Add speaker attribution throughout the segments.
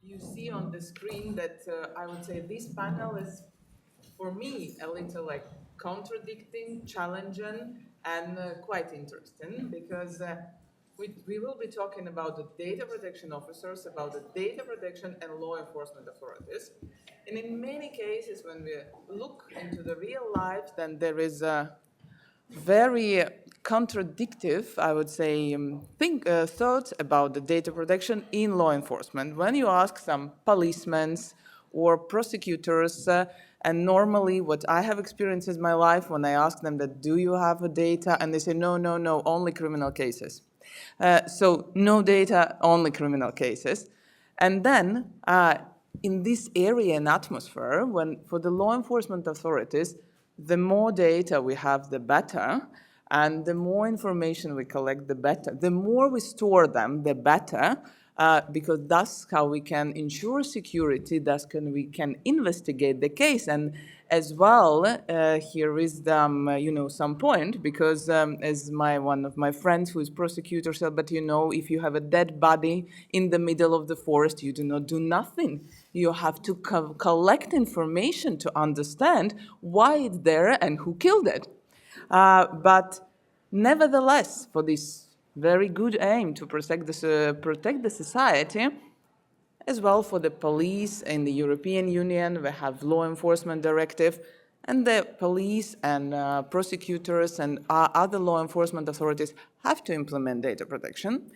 Speaker 1: You see on the screen that I would say this panel is, for me, a little like contradicting, challenging, and quite interesting because we will be talking about the data protection officers, about the data protection and law enforcement authorities. And in many cases, when we look into the real life, then there is a very contradictive, I would say, thoughts about the data protection in law enforcement. When you ask some policemen or prosecutors, and normally what I have experienced in my life when I ask them that, do you have a data? And they say, no, no, no, only criminal cases. So no data, only criminal cases. And then in this area and atmosphere, when for the law enforcement authorities, the more data we have, the better. And the more information we collect, the better. The more we store them, the better, because that's how we can ensure security, we can investigate the case. And as well, here is the, some point, because as one of my friends who is prosecutor said, but if you have a dead body in the middle of the forest, you do not do nothing. You have to collect information to understand why it's there and who killed it. But nevertheless, for this very good aim to protect the society, as well for the police in the European Union, we have law enforcement directive, and the police and prosecutors and other law enforcement authorities have to implement data protection.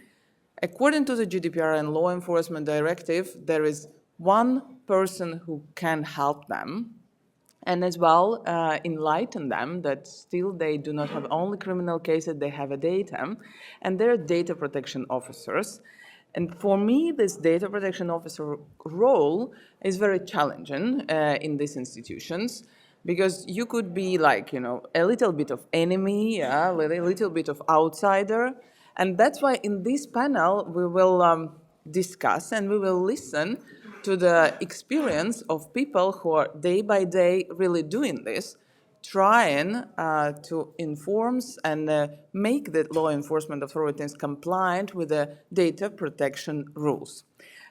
Speaker 1: According to the GDPR and law enforcement directive, there is one person who can help them, and as well enlighten them that still they do not have only criminal cases, they have a data, and they're data protection officers. And for me, this data protection officer role is very challenging in these institutions, because you could be like, a little bit of enemy, a little bit of outsider. And that's why in this panel, we will discuss and we will listen to the experience of people who are day by day really doing this, trying to inform and make the law enforcement authorities compliant with the data protection rules.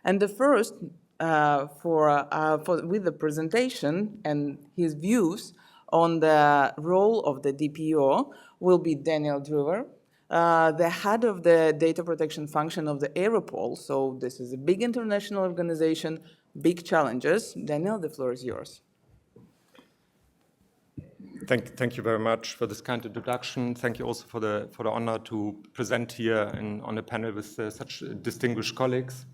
Speaker 1: And the first, with the presentation and his views on the role of the DPO will be Daniel Druver, the head of the data protection function of the Europol. So this is a big international organization, big challenges. Daniel, the floor is yours.
Speaker 2: Thank you very much for this kind introduction. Thank you also for the honor to present here on a panel with such distinguished colleagues.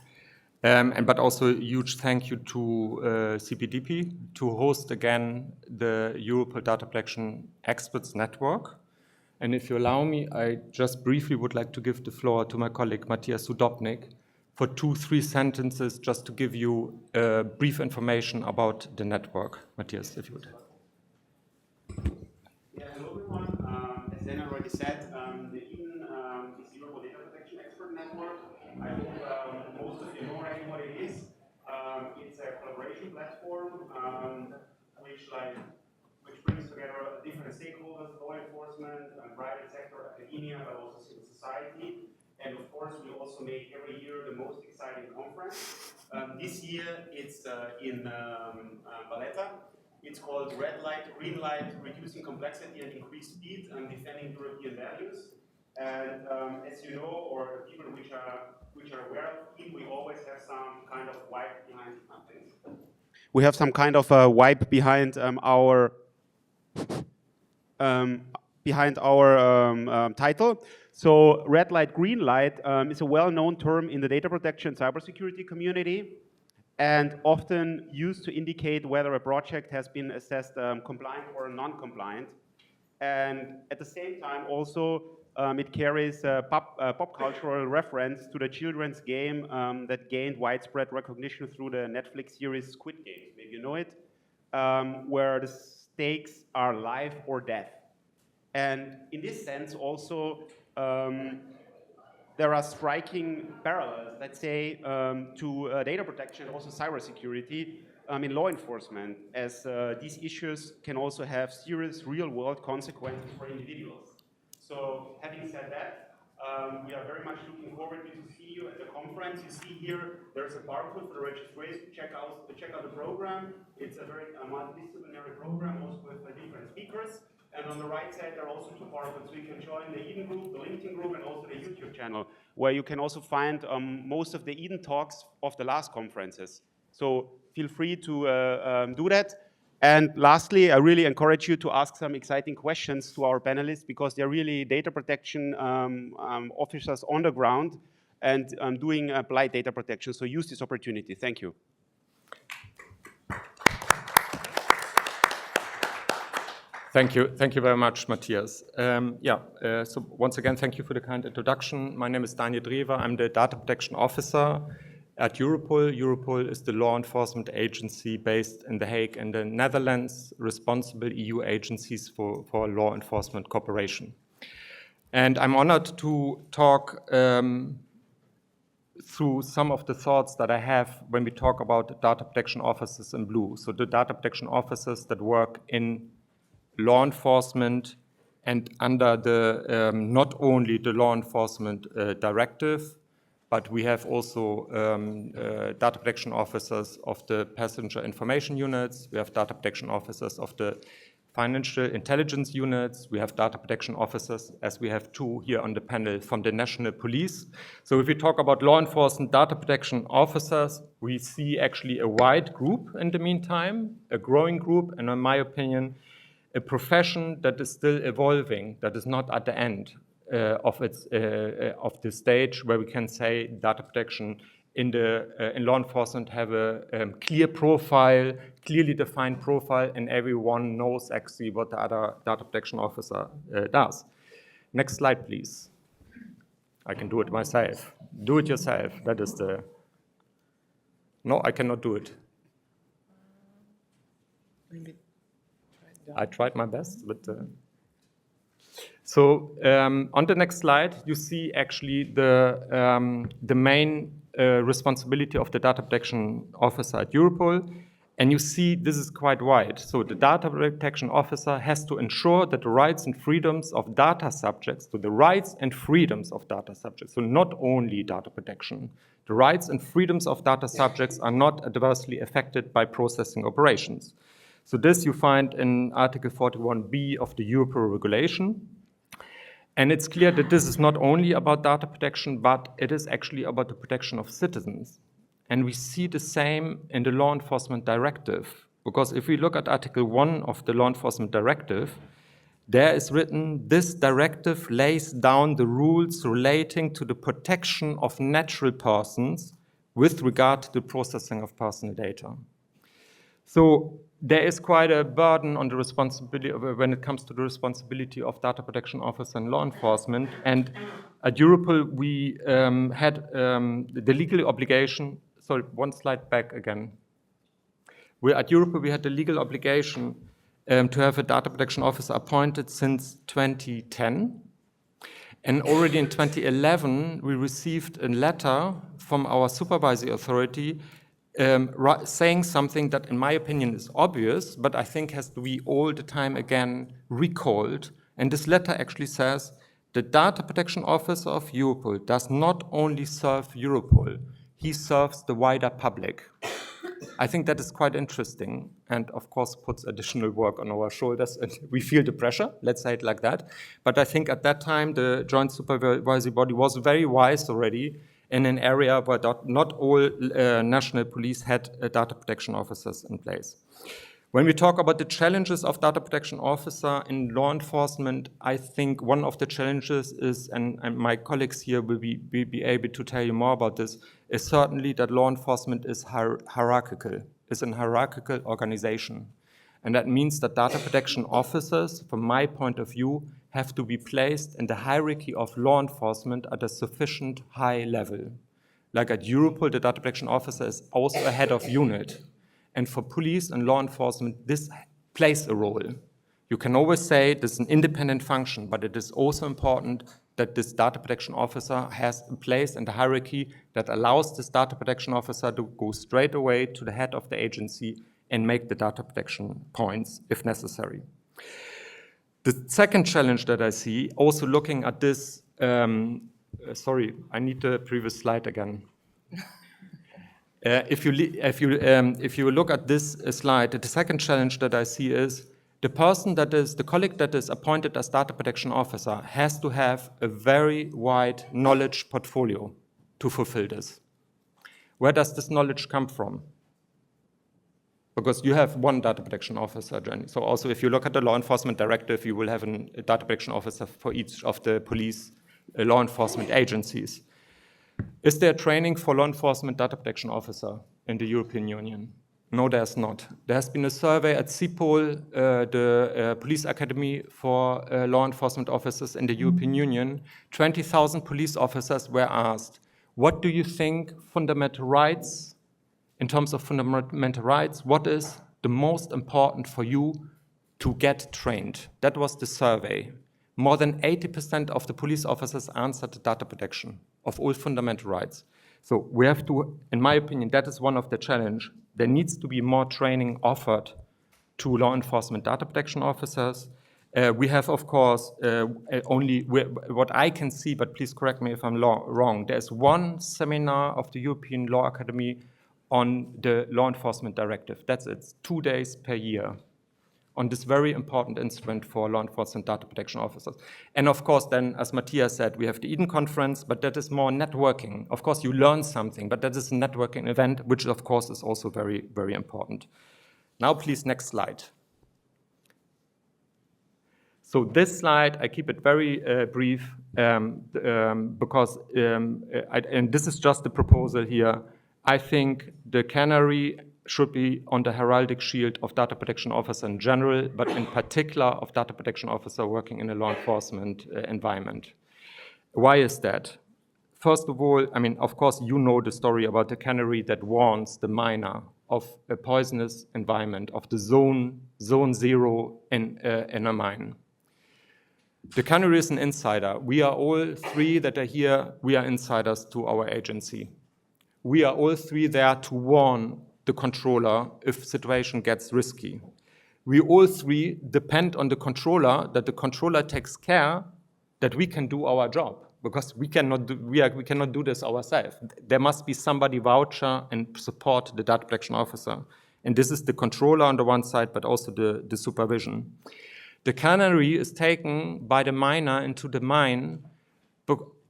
Speaker 2: But also a huge thank you to CPDP to host again the Europol Data Protection Experts Network. And if you allow me, I just briefly would like to give the floor to my colleague Matthias Sudobnik for 2-3 sentences just to give you brief information about the network. Matthias, if you would.
Speaker 3: Yeah, hello everyone. As Dan already said, the IN is Europol Data Protection Expert Network. I hope most of you know already what it is. It's a collaboration platform which brings together different stakeholders, law enforcement, private sector, academia, but also civil society. And of course, we also make every year the most exciting conference. This year, it's in Valletta. It's called Red Light, Green Light, Reducing Complexity and Increased Speed and Defending European Values. And as you know, or people which are aware of it, we always have some kind of wipe behind things. We have some kind of a wipe behind our title. So red light, green light is a well-known term in the data protection cybersecurity community, and often used to indicate whether a project has been assessed compliant or non-compliant. And at the same time also, it carries a pop cultural reference to the children's game that gained widespread recognition through the Netflix series Squid Game, maybe you know it, where the stakes are life or death. And in this sense also, there are striking parallels, let's say, to data protection and also cybersecurity in law enforcement, as these issues can also have serious real-world consequences for individuals. So having said that, We are very much looking forward to see you at the conference. You see here, there's a barcode for the registration. Check out the program. It's a very multidisciplinary program, also with different speakers. And on the right side, there are also two barcodes. So you can join the Eden group, the LinkedIn group, and also the YouTube channel, where you can also find most of the Eden talks of the last conferences. So feel free to do that. And lastly, I really encourage you to ask some exciting questions to our panelists, because they're really data protection officers on the ground and doing applied data protection. So use this opportunity. Thank you.
Speaker 2: Thank you very much, Matthias. So once again, thank you for the kind introduction. My name is Daniel Drewer. I'm the Data Protection Officer at Europol. Europol is the law enforcement agency based in The Hague in the Netherlands, responsible EU agencies for law enforcement cooperation. And I'm honored to talk through some of the thoughts that I have when we talk about data protection officers in blue. So the data protection officers that work in law enforcement and under the not only the law enforcement directive, but we have also data protection officers of the passenger information units. We have data protection officers of the financial intelligence units. We have data protection officers, as we have two here on the panel, from the national police. So if we talk about law enforcement data protection officers, we see actually a wide group in the meantime, a growing group, and in my opinion, a profession that is still evolving, that is not at the end of the stage where we can say data protection in law enforcement have a clear profile, clearly defined profile, and everyone knows actually what the other data protection officer does. Next slide, please. I can do it myself. Do it yourself. That is the... No, I cannot do it.
Speaker 1: Maybe.
Speaker 2: I tried my best, but... So on the next slide, you see actually the main responsibility of the data protection officer at Europol. And you see this is quite wide. So the data protection officer has to ensure that the rights and freedoms of data subjects, so the rights and freedoms of data subjects, so not only data protection, the rights and freedoms of data subjects are not adversely affected by processing operations. So this you find in Article 41b of the Europol regulation. And it's clear that this is not only about data protection, but it is actually about the protection of citizens. And we see the same in the law enforcement directive, because if we look at Article 1 of the law enforcement directive, there is written, this directive lays down the rules relating to the protection of natural persons with regard to the processing of personal data. So there is quite a burden on the responsibility when it comes to the responsibility of data protection officers and law enforcement. And at Europol, we had the legal obligation. Sorry, one slide back again. At Europol, we had the legal obligation to have a data protection officer appointed since 2010. And already in 2011, we received a letter from our supervisory authority saying something that, in my opinion, is obvious, but I think has to be all the time again recalled. And this letter actually says, the data protection officer of Europol does not only serve Europol, he serves the wider public. I think that is quite interesting and, of course, puts additional work on our shoulders. And we feel the pressure, let's say it like that. But I think at that time, the joint supervisory body was very wise already in an area where not all national police had data protection officers in place. When we talk about the challenges of data protection officer in law enforcement, I think one of the challenges is, and my colleagues here will be able to tell you more about this, is certainly that law enforcement is hierarchical, is an hierarchical organization. And that means that data protection officers, from my point of view, have to be placed in the hierarchy of law enforcement at a sufficient high level. Like at Europol, the data protection officer is also a head of unit. And for police and law enforcement, this plays a role. You can always say this is an independent function, but it is also important that this data protection officer has a place in the hierarchy that allows this data protection officer to go straight away to the head of the agency and make the data protection points if necessary. The second challenge that I see, also looking at this sorry, I need the previous slide again. If you look at this slide, the second challenge that I see is the colleague that is appointed as data protection officer has to have a very wide knowledge portfolio to fulfill this. Where does this knowledge come from? Because you have one data protection officer, Jenny. So also if you look at the law enforcement directive, you will have a data protection officer for each of the police law enforcement agencies. Is there training for law enforcement data protection officer in the European Union? No, there's not. There has been a survey at CPOL, the police academy for law enforcement officers in the European Union. 20,000 police officers were asked, what do you think fundamental rights, in terms of fundamental rights, what is the most important for you to get trained? That was the survey. More than 80% of the police officers answered data protection of all fundamental rights. So we have to, in my opinion, that is one of the challenge. There needs to be more training offered to law enforcement data protection officers. We have, of course, what I can see, but please correct me if I'm wrong, there's one seminar of the European Law Academy on the law enforcement directive. That's it, 2 days per year on this very important instrument for law enforcement data protection officers. And of course, then, as Matthias said, we have the Eden Conference, but that is more networking. Of course, you learn something, but that is a networking event, which of course is also very, very important. Now, please, next slide. So this slide, I keep it very brief because, and this is just the proposal here, I think the canary should be on the heraldic shield of data protection officer in general, but in particular of data protection officer working in a law enforcement environment. Why is that? First of all, I mean, of course, you know the story about the canary that warns the miner of a poisonous environment, of the zone zero in a mine. The canary is an insider. We are all three that are here, we are insiders to our agency. We are all three there to warn the controller if situation gets risky. We all three depend on the controller, that the controller takes care that we can do our job, because we cannot do this ourselves. There must be somebody voucher and support the data protection officer. And this is the controller on the one side, but also the supervision. The canary is taken by the miner into the mine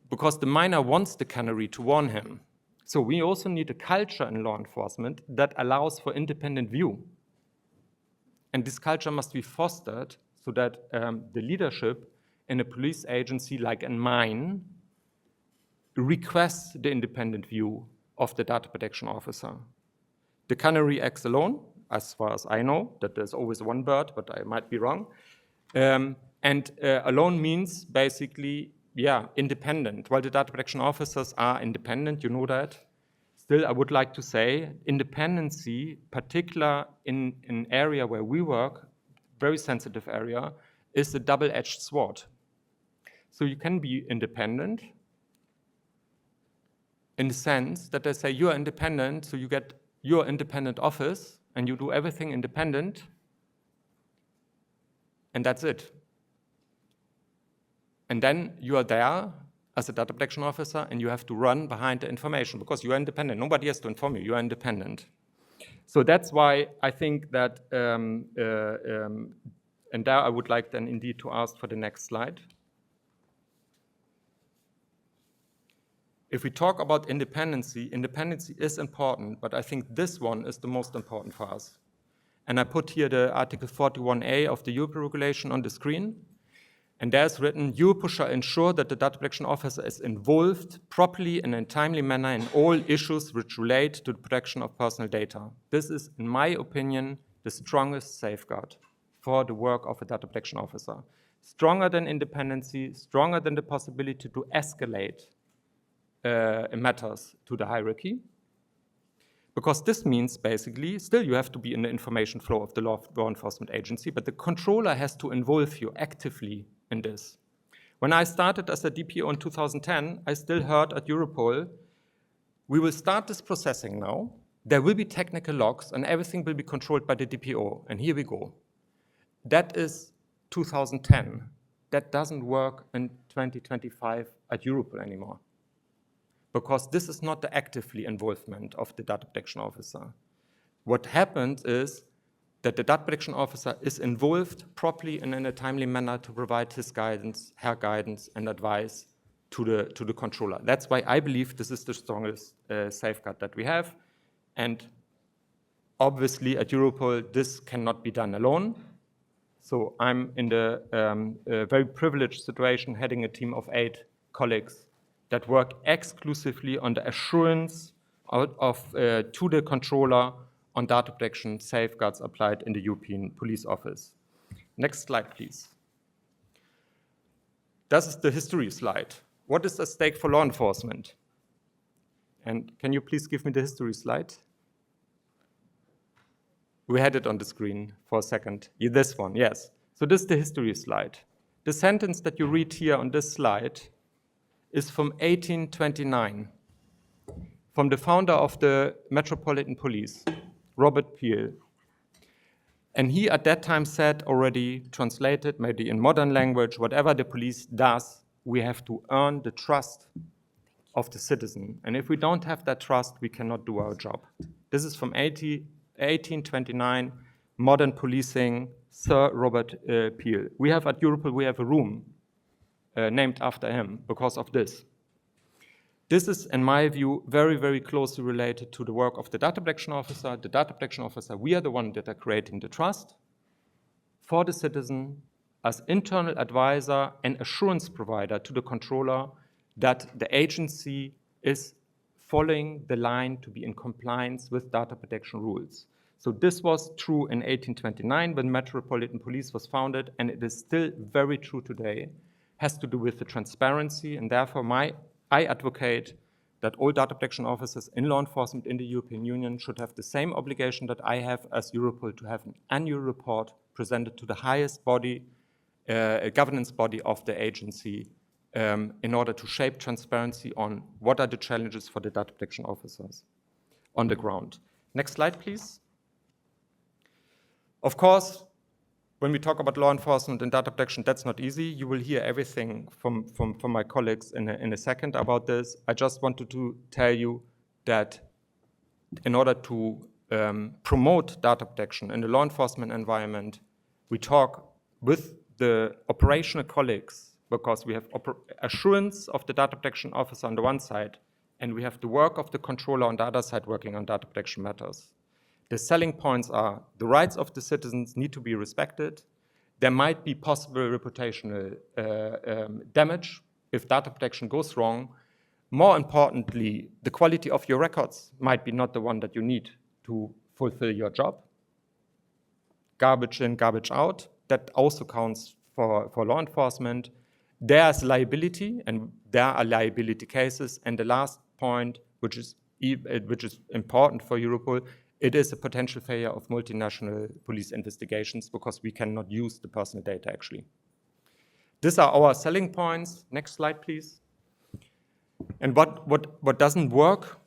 Speaker 2: because the miner wants the canary to warn him. So we also need a culture in law enforcement that allows for independent view. And this culture must be fostered so that the leadership in a police agency like in mine requests the independent view of the data protection officer. The canary acts alone, as far as I know, that there's always one bird, but I might be wrong. Alone means basically, independent. While the data protection officers are independent, you know that. Still, I would like to say independency, particular in an area where we work, very sensitive area, is a double-edged sword. So you can be independent in the sense that they say you are independent, so you get your independent office and you do everything independent, and that's it. And then you are there as a data protection officer and you have to run behind the information because you are independent. Nobody has to inform you, you are independent. So that's why I think that, and there I would like then indeed to ask for the next slide. If we talk about independency is important, but I think this one is the most important for us. And I put here the Article 41A of the Europol regulation on the screen. And there's written, Europol shall ensure that the data protection officer is involved properly and in a timely manner in all issues which relate to the protection of personal data. This is, in my opinion, the strongest safeguard for the work of a data protection officer. Stronger than independency, stronger than the possibility to escalate matters to the hierarchy. Because this means basically, still you have to be in the information flow of the law enforcement agency, but the controller has to involve you actively in this. When I started as a DPO in 2010, I still heard at Europol, we will start this processing now, there will be technical logs and everything will be controlled by the DPO, and here we go. That is 2010. that doesn't work in 2025 at Europol anymore, because this is not the actively involvement of the data protection officer. What happens is that the data protection officer is involved properly and in a timely manner to provide his guidance, her guidance and advice to the controller. That's why I believe this is the strongest safeguard that we have. And obviously at Europol, this cannot be done alone. So I'm in the very privileged situation heading a team of 8 colleagues that work exclusively on the assurance to the controller on data protection safeguards applied in the European Police Office. Next slide, please. This is the history slide. What is at stake for law enforcement? And can you please give me the history slide? We had it on the screen for a second. Yeah, this one, yes. So this is the history slide. The sentence that you read here on this slide is from 1829, from the founder of the Metropolitan Police, Robert Peel. And he at that time said already, translated maybe in modern language, whatever the police does, we have to earn the trust of the citizen. And if we don't have that trust, we cannot do our job. This is from 1829, Modern Policing, Sir Robert Peel. We have at Europol, we have a room named after him because of this. This is, in my view, very, very closely related to the work of the data protection officer. The data protection officer, we are the ones that are creating the trust for the citizen as internal advisor and assurance provider to the controller that the agency is following the line to be in compliance with data protection rules. So this was true in 1829 when Metropolitan Police was founded, and it is still very true today. Has to do with the transparency, and therefore I advocate that all data protection officers in law enforcement in the European Union should have the same obligation that I have as Europol to have an annual report presented to the highest body, governance body of the agency in order to shape transparency on what are the challenges for the data protection officers on the ground. Next slide, please. Of course, when we talk about law enforcement and data protection, that's not easy. You will hear everything from my colleagues in a second about this. I just wanted to tell you that in order to promote data protection in the law enforcement environment, we talk with the operational colleagues because we have assurance of the data protection officer on the one side, and we have the work of the controller on the other side working on data protection matters. The selling points are the rights of the citizens need to be respected. There might be possible reputational damage if data protection goes wrong. More importantly, the quality of your records might be not the one that you need to fulfill your job. Garbage in, garbage out, that also counts for law enforcement. There's liability, and there are liability cases. And the last point, which is important for Europol, it is a potential failure of multinational police investigations because we cannot use the personal data, actually. These are our selling points. Next slide, please. And what doesn't work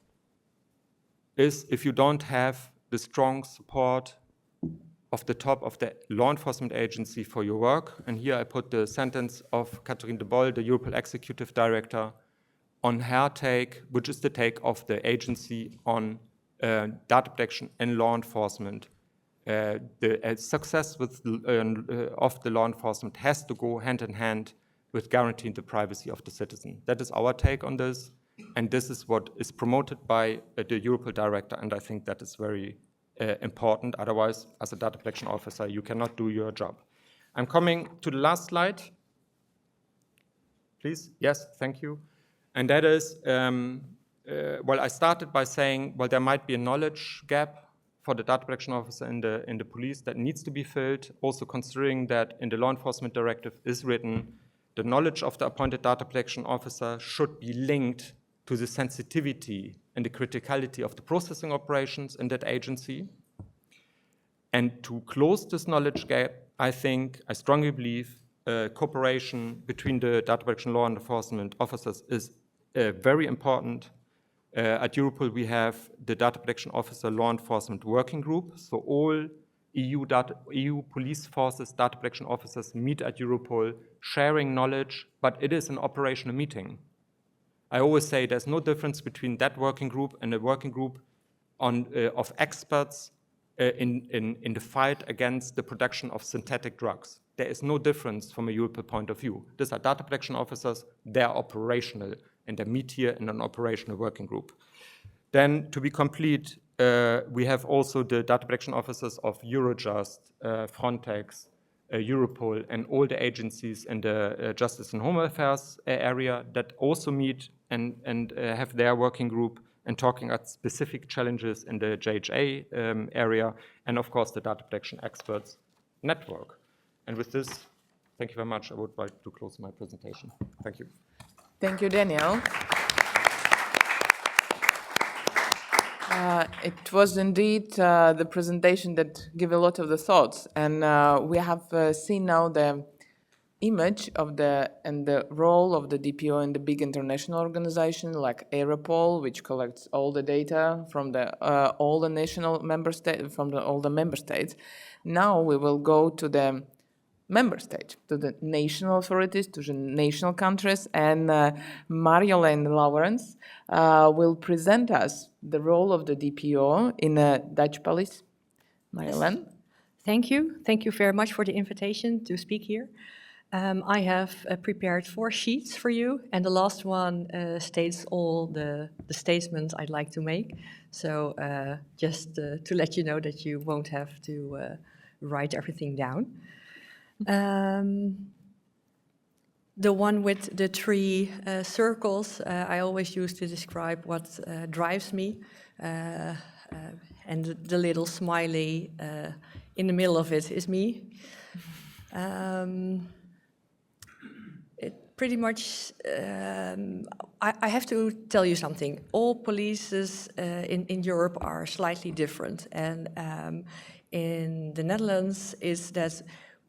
Speaker 2: is if you don't have the strong support of the top of the law enforcement agency for your work. And here I put the sentence of Catherine de Boll, the Europol Executive Director, on her take, which is the take of the agency on data protection and law enforcement. The success of the law enforcement has to go hand in hand with guaranteeing the privacy of the citizen. That is our take on this, and this is what is promoted by the Europol director, and I think that is very important. Otherwise, as a data protection officer, you cannot do your job. I'm coming to the last slide. Please, yes, thank you. And that is, well, I started by saying, well, there might be a knowledge gap for the data protection officer in the police that needs to be filled, also considering that in the law enforcement directive is written, the knowledge of the appointed data protection officer should be linked to the sensitivity and the criticality of the processing operations in that agency. And to close this knowledge gap, I strongly believe cooperation between the data protection law enforcement officers is very important. At Europol, we have the Data Protection Officer Law Enforcement Working Group. So all EU police forces, data protection officers meet at Europol, sharing knowledge, but it is an operational meeting. I always say there's no difference between that working group and a working group of experts in the fight against the production of synthetic drugs. There is no difference from a Europol point of view. These are data protection officers, they're operational, and they meet here in an operational working group. Then, to be complete, we have also the data protection officers of Eurojust, Frontex, Europol, and all the agencies in the Justice and Home Affairs area that also meet and have their working group and talking about specific challenges in the JHA area, and of course the data protection experts network. And with this, thank you very much. I would like to close my presentation. Thank you.
Speaker 1: Thank you, Daniel. It was indeed the presentation that gave a lot of the thoughts, and we have seen now the image of the role of the DPO in the big international organization like Europol, which collects all the data from all the national member states, all the member states. Now we will go to the member state, to the national authorities, to the national countries, and Marjolein Lawrence will present us the role of the DPO in Dutch police. Marjolein?
Speaker 4: Yes. Thank you. Thank you very much for the invitation to speak here. I have prepared 4 sheets for you, and the last one states all the statements I'd like to make. So just to let you know that you won't have to write everything down. The one with the 3 circles I always use to describe what drives me, and the little smiley in the middle of it is me. Pretty much, I have to tell you something. All polices in Europe are slightly different, and in the Netherlands is that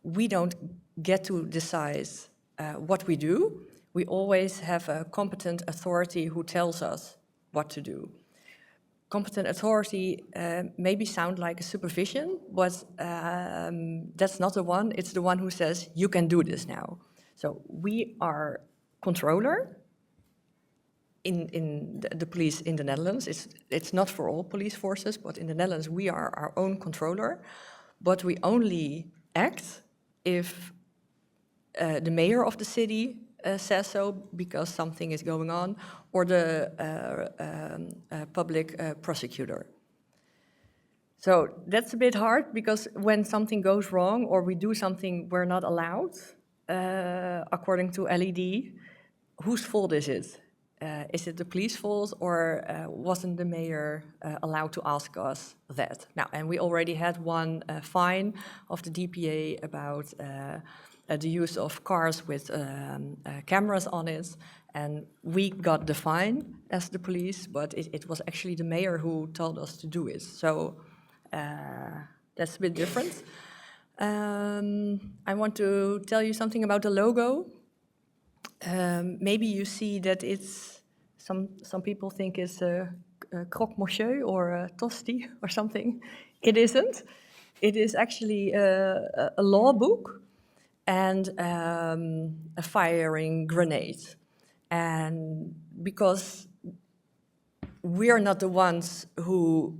Speaker 4: we don't get to decide what we do. We always have a competent authority who tells us what to do. Competent authority maybe sound like a supervision, but that's not the one. It's the one who says, you can do this now. So we are controller in the police in the Netherlands. It's not for all police forces, but in the Netherlands we are our own controller. But we only act if the mayor of the city says so because something is going on, or the public prosecutor. So that's a bit hard because when something goes wrong or we do something we're not allowed, according to LED, whose fault is it? Is it the police fault, or wasn't the mayor allowed to ask us that? Now, and we already had one fine of the DPA about the use of cars with cameras on it, and we got the fine as the police, but it was actually the mayor who told us to do it. So that's a bit different. I want to tell you something about the logo. Maybe you see that it's, some people think it's a croque monsieur or a tosti or something. It isn't. It is actually a law book and a firing grenade. And because we are not the ones who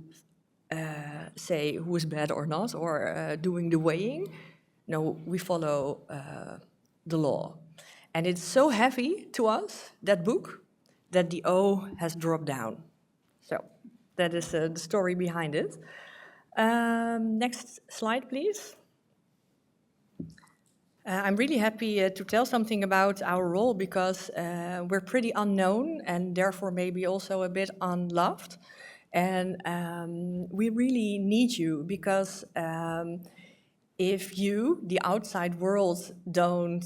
Speaker 4: say who is bad or not, or doing the weighing. No, we follow the law. And it's so heavy to us, that book, that the O has dropped down. So that is the story behind it. Next slide, please. I'm really happy to tell something about our role because we're pretty unknown and therefore maybe also a bit unloved. And we really need you because if you, the outside world, don't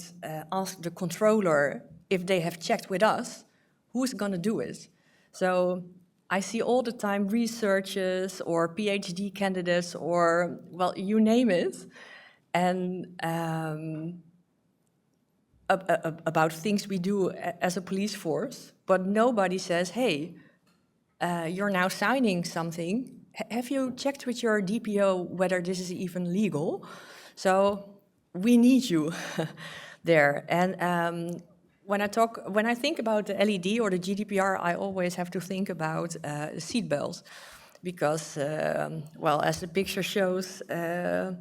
Speaker 4: ask the controller if they have checked with us, who's going to do it? So I see all the time researchers or PhD candidates or, well, you name it, and about things we do as a police force, but nobody says, hey, you're now signing something have you checked with your DPO whether this is even legal? So we need you there. And when I think about the LED or the GDPR, I always have to think about seatbelts, because, well, as the picture shows, a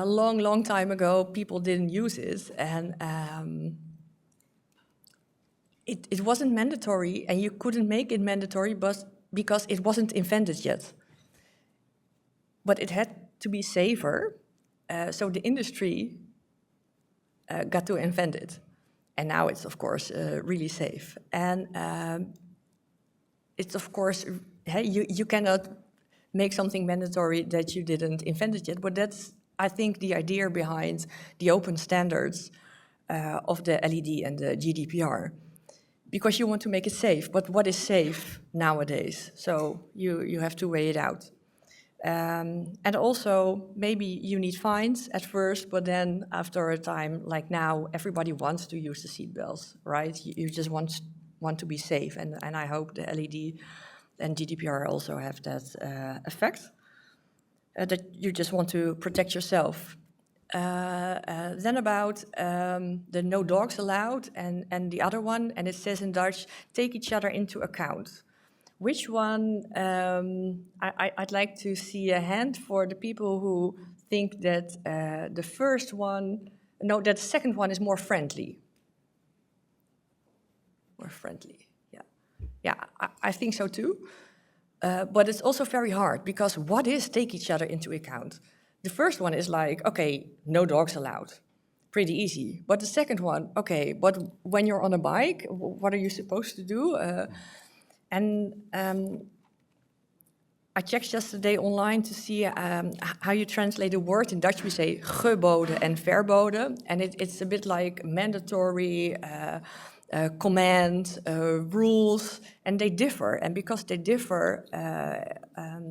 Speaker 4: long, long time ago, people didn't use it, and it wasn't mandatory, and you couldn't make it mandatory, but because it wasn't invented yet. But it had to be safer, so the industry got to invent it. And now it's, of course, really safe. And it's, of course, hey, you cannot make something mandatory that you didn't invent it yet, but that's, I think, the idea behind the open standards of the LED and the GDPR. Because you want to make it safe, but what is safe nowadays? So you have to weigh it out. And also, maybe you need fines at first, but then after a time, like now, everybody wants to use the seatbelts, right? You just want to be safe, and I hope the LED and GDPR also have that effect, that you just want to protect yourself. Then about the no dogs allowed and the other one, and it says in Dutch, take each other into account. Which one, I'd like to see a hand for the people who think that the first one, no, that the second one is more friendly. More friendly, yeah. Yeah, I think so too. But it's also very hard, because what is take each other into account? The first one is like, okay, no dogs allowed. Pretty easy. But the second one, okay, but when you're on a bike, what are you supposed to do? And I checked yesterday online to see how you translate a word. In Dutch we say geboden and verboden, and it's a bit like mandatory, command, rules, and they differ. And because they differ,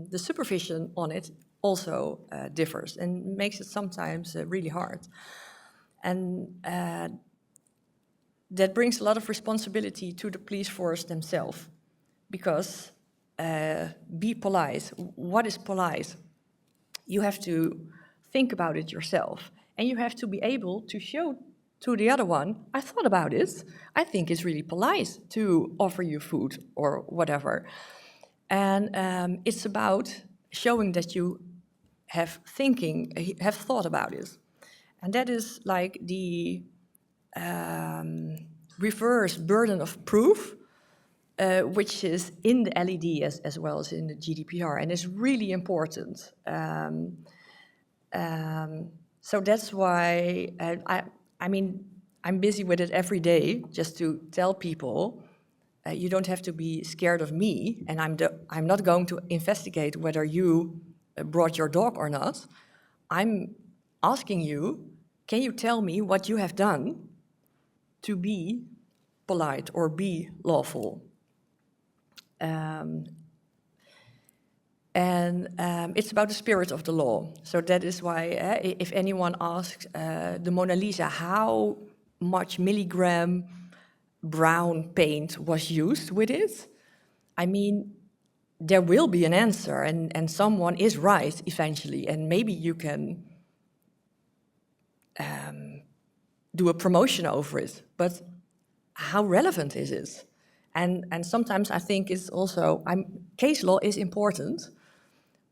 Speaker 4: the supervision on it also differs, and makes it sometimes really hard. And that brings a lot of responsibility to the police force themselves, because be polite. What is polite? You have to think about it yourself, and you have to be able to show to the other one, I thought about it. I think it's really polite to offer you food or whatever. And it's about showing that you have thought about it. And that is like the reverse burden of proof, which is in the LED as well as in the GDPR, and is really important. So that's why I mean, I'm busy with it every day, just to tell people, you don't have to be scared of me, and I'm not going to investigate whether you brought your dog or not. I'm asking you, can you tell me what you have done to be polite or be lawful? It's about the spirit of the law. So that is why if anyone asks the Mona Lisa how much milligram brown paint was used with it, I mean, there will be an answer, and someone is right eventually, and maybe you can do a promotion over it, but how relevant is it? And sometimes I think it's also, case law is important,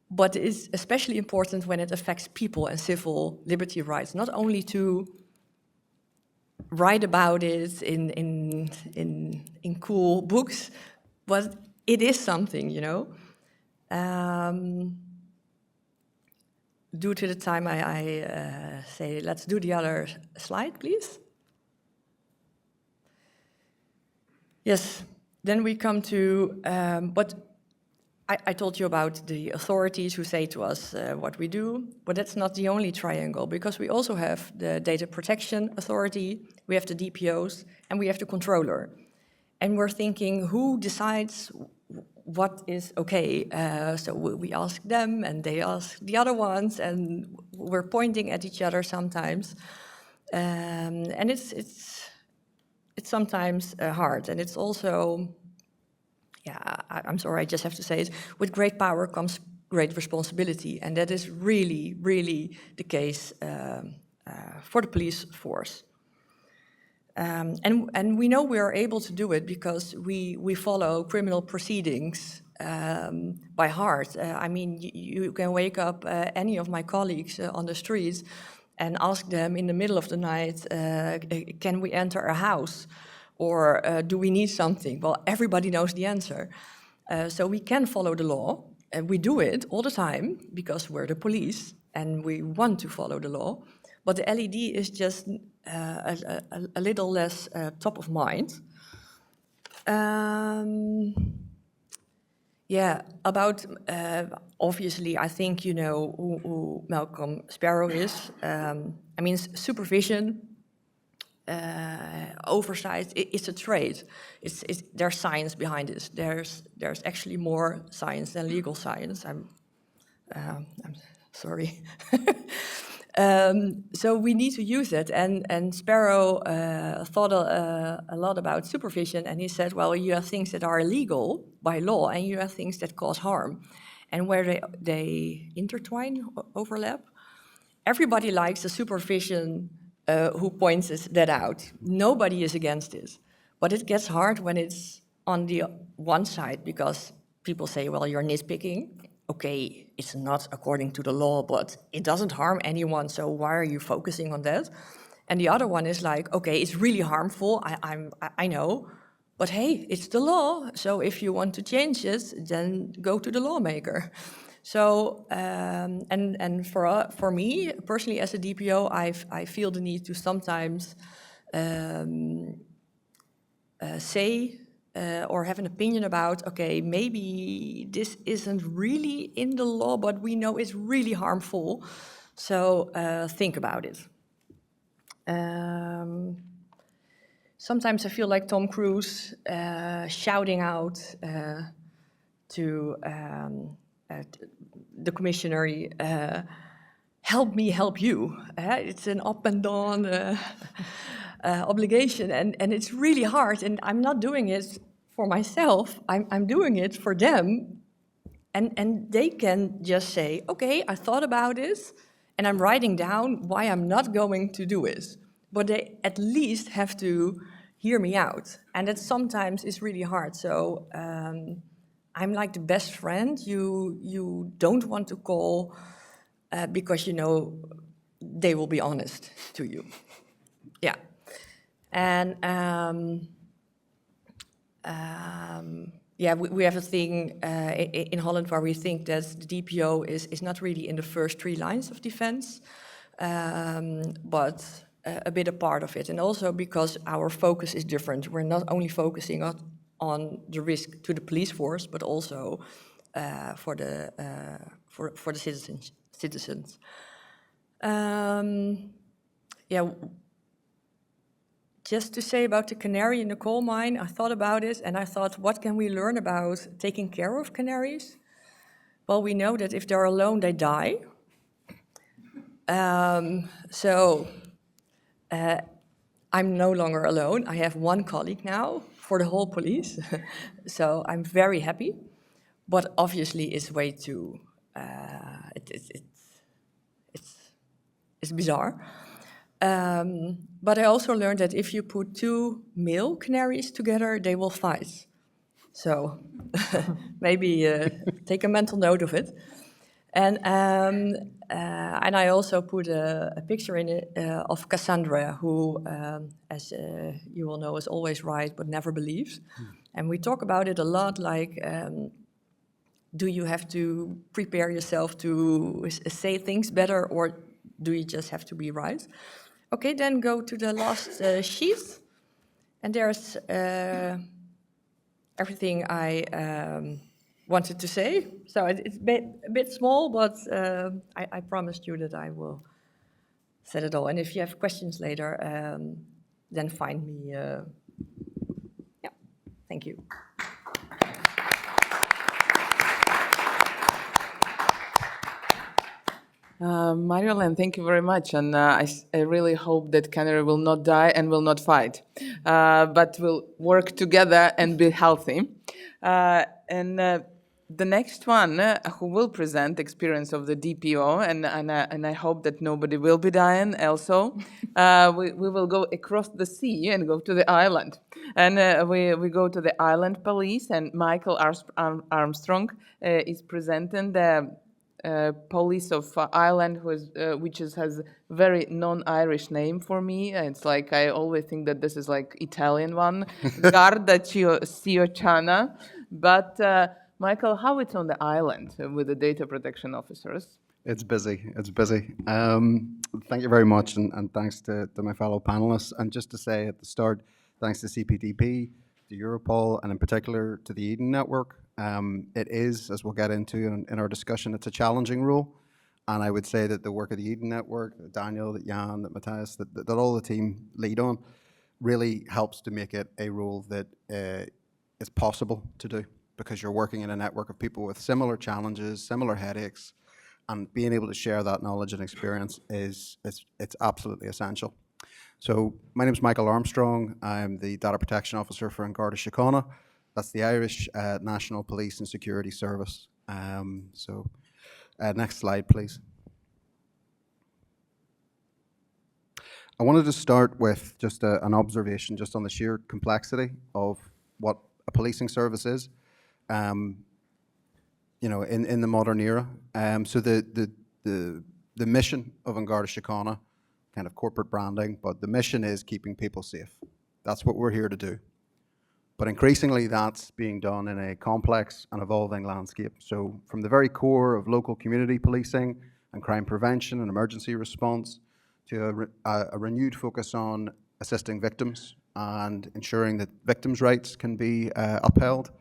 Speaker 4: but it's especially important when it affects people and civil liberty rights, not only to write about it in cool books, but it is something, you know. Due to the time, I say, let's do the other slide, please. Yes, then we come to, but I told you about the authorities who say to us what we do, but that's not the only triangle, because we also have the Data Protection Authority, we have the DPOs, and we have the controller. And we're thinking, who decides what is okay? So we ask them, and they ask the other ones, and we're pointing at each other sometimes. And it's sometimes hard, and it's also, yeah, I'm sorry, I just have to say it, with great power comes great responsibility. And that is really, really the case for the police force. And we know we are able to do it because we follow criminal proceedings by heart. I mean, you can wake up any of my colleagues on the streets and ask them in the middle of the night, can we enter a house? Or do we need something? Well, everybody knows the answer. So we can follow the law, and we do it all the time because we're the police and we want to follow the law. But the LED is just a little less top of mind. Yeah, about, obviously, I think you know who Malcolm Sparrow is. I mean, supervision, oversight, it's a trade. There's science behind this. There's actually more science than legal science. I'm sorry. So we need to use it, and Sparrow thought a lot about supervision, and he said, well, you have things that are illegal by law, and you have things that cause harm, and where they intertwine, overlap. Everybody likes the supervision who points that out. Nobody is against it, but it gets hard when it's on the one side, because people say, well, you're nitpicking. Okay, it's not according to the law, but it doesn't harm anyone, so why are you focusing on that? And the other one is like, okay, it's really harmful, I know, but hey, it's the law, so if you want to change it, then go to the lawmaker. So, and for me, personally, as a DPO, I feel the need to sometimes say or have an opinion about, okay, maybe this isn't really in the law, but we know it's really harmful, so think about it. Sometimes I feel like Tom Cruise shouting out to the commissioner, help me help you. It's an up and down obligation, and it's really hard, and I'm not doing it for myself, I'm doing it for them, and they can just say, okay, I thought about this, and I'm writing down why I'm not going to do it, but they at least have to hear me out, and that sometimes is really hard. So I'm like the best friend you don't want to call because you know they will be honest to you. Yeah. And yeah, we have a thing in Holland where we think that the DPO is not really in the first 3 lines of defense, but a bit a part of it. And also because our focus is different. We're not only focusing on the risk to the police force, but also for the citizens. Yeah. Just to say about the canary in the coal mine, I thought about it and I thought, what can we learn about taking care of canaries? Well, we know that if they're alone, they die. I'm no longer alone. I have 1 colleague now for the whole police. So I'm very happy. But obviously it's way too, it's bizarre. But I also learned that if you put 2 male canaries together, they will fight. So maybe take a mental note of it. And I also put a picture in it of Cassandra, who, as you will know, is always right but never believes. And we talk about it a lot, like, do you have to prepare yourself to say things better, or do you just have to be right? Okay, then go to the last sheet, and there's everything I wanted to say. So it's a bit small, but I promised you that I will say it all. And if you have questions later, then find me. Yeah, thank you.
Speaker 1: Mariolyn, thank you very much. And I really hope that Canary will not die and will not fight, but will work together and be healthy. And the next one who will present experience of the DPO, and I hope that nobody will be dying also, we will go across the sea and go to the island. And we go to the island police, and Michael Armstrong is presenting the police of Ireland, has very non-Irish name for me. It's like I always think that this is like Italian one, Garda Síochána. But Michael, how it's on the island with the data protection officers?
Speaker 5: It's busy. It's busy. Thank you very much, and thanks to my fellow panelists. And just to say at the start, thanks to CPDP, to Europol, and in particular to the Eden Network. It is, as we'll get into in our discussion, it's a challenging rule. And I would say that the work of the Eden Network, that Daniel, that Jan, that Matthias, that all the team lead on, really helps to make it a rule that is possible to do, because you're working in a network of people with similar challenges, similar headaches, and being able to share that knowledge and experience it's absolutely essential. So my name is Michael Armstrong. I'm the Data Protection Officer for An Garda Síochána. That's the Irish National Police and Security Service. Next slide, please. I wanted to start with just an observation just on the sheer complexity of what a policing service is. In the modern era. So the mission of An Garda Síochána, kind of corporate branding, but the mission is keeping people safe. That's what we're here to do. But increasingly that's being done in a complex and evolving landscape. So from the very core of local community policing and crime prevention and emergency response to a renewed focus on assisting victims and ensuring that victims' rights can be upheld,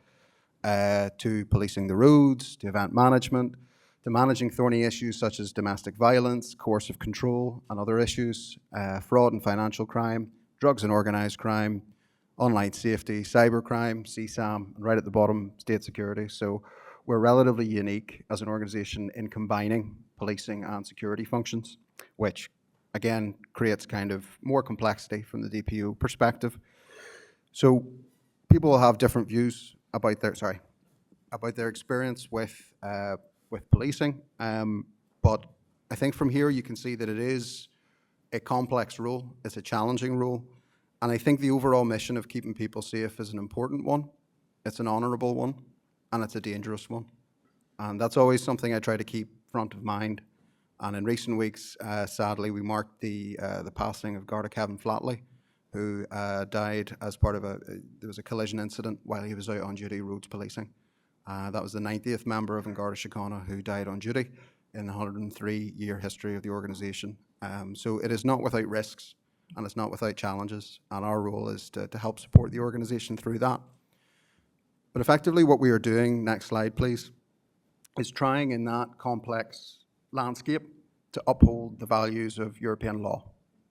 Speaker 5: to policing the roads, to event management, to managing thorny issues such as domestic violence, coercive control, and other issues, fraud and financial crime, drugs and organised crime, online safety, cybercrime, CSAM, and right at the bottom, state security. So we're relatively unique as an organisation in combining policing and security functions, which again creates kind of more complexity from the DPO perspective. So people will have different views about their experience with policing, but I think from here you can see that it is a complex role, it's a challenging role, and I think the overall mission of keeping people safe is an important one, it's an honourable one, and it's a dangerous one. And that's always something I try to keep front of mind. And in recent weeks, sadly, we marked the passing of Garda Kevin Flatley, who died as part of there was a collision incident while he was out on duty roads policing. That was the 90th member of An Garda Síochána who died on duty in the 103-year history of the organisation. So it is not without risks, and it's not without challenges, and our role is to help support the organisation through that. But effectively what we are doing, next slide please, is trying in that complex landscape to uphold the values of European law.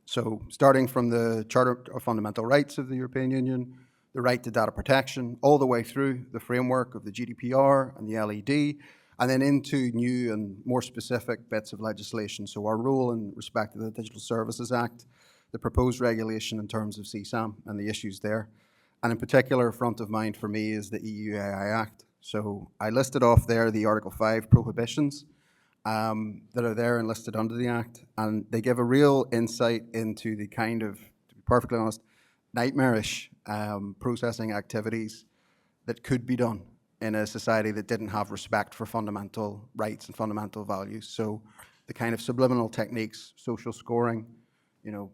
Speaker 5: So starting from the Charter of Fundamental Rights of the European Union, the right to data protection, all the way through the framework of the GDPR and the LED, and then into new and more specific bits of legislation. So our role in respect of the Digital Services Act, the proposed regulation in terms of CSAM and the issues there. And in particular, front of mind for me is the EU AI Act. So I listed off there the Article 5 prohibitions that are there and listed under the Act, and they give a real insight into the kind of, to be perfectly honest, nightmarish processing activities that could be done in a society that didn't have respect for fundamental rights and fundamental values. So the kind of subliminal techniques, social scoring,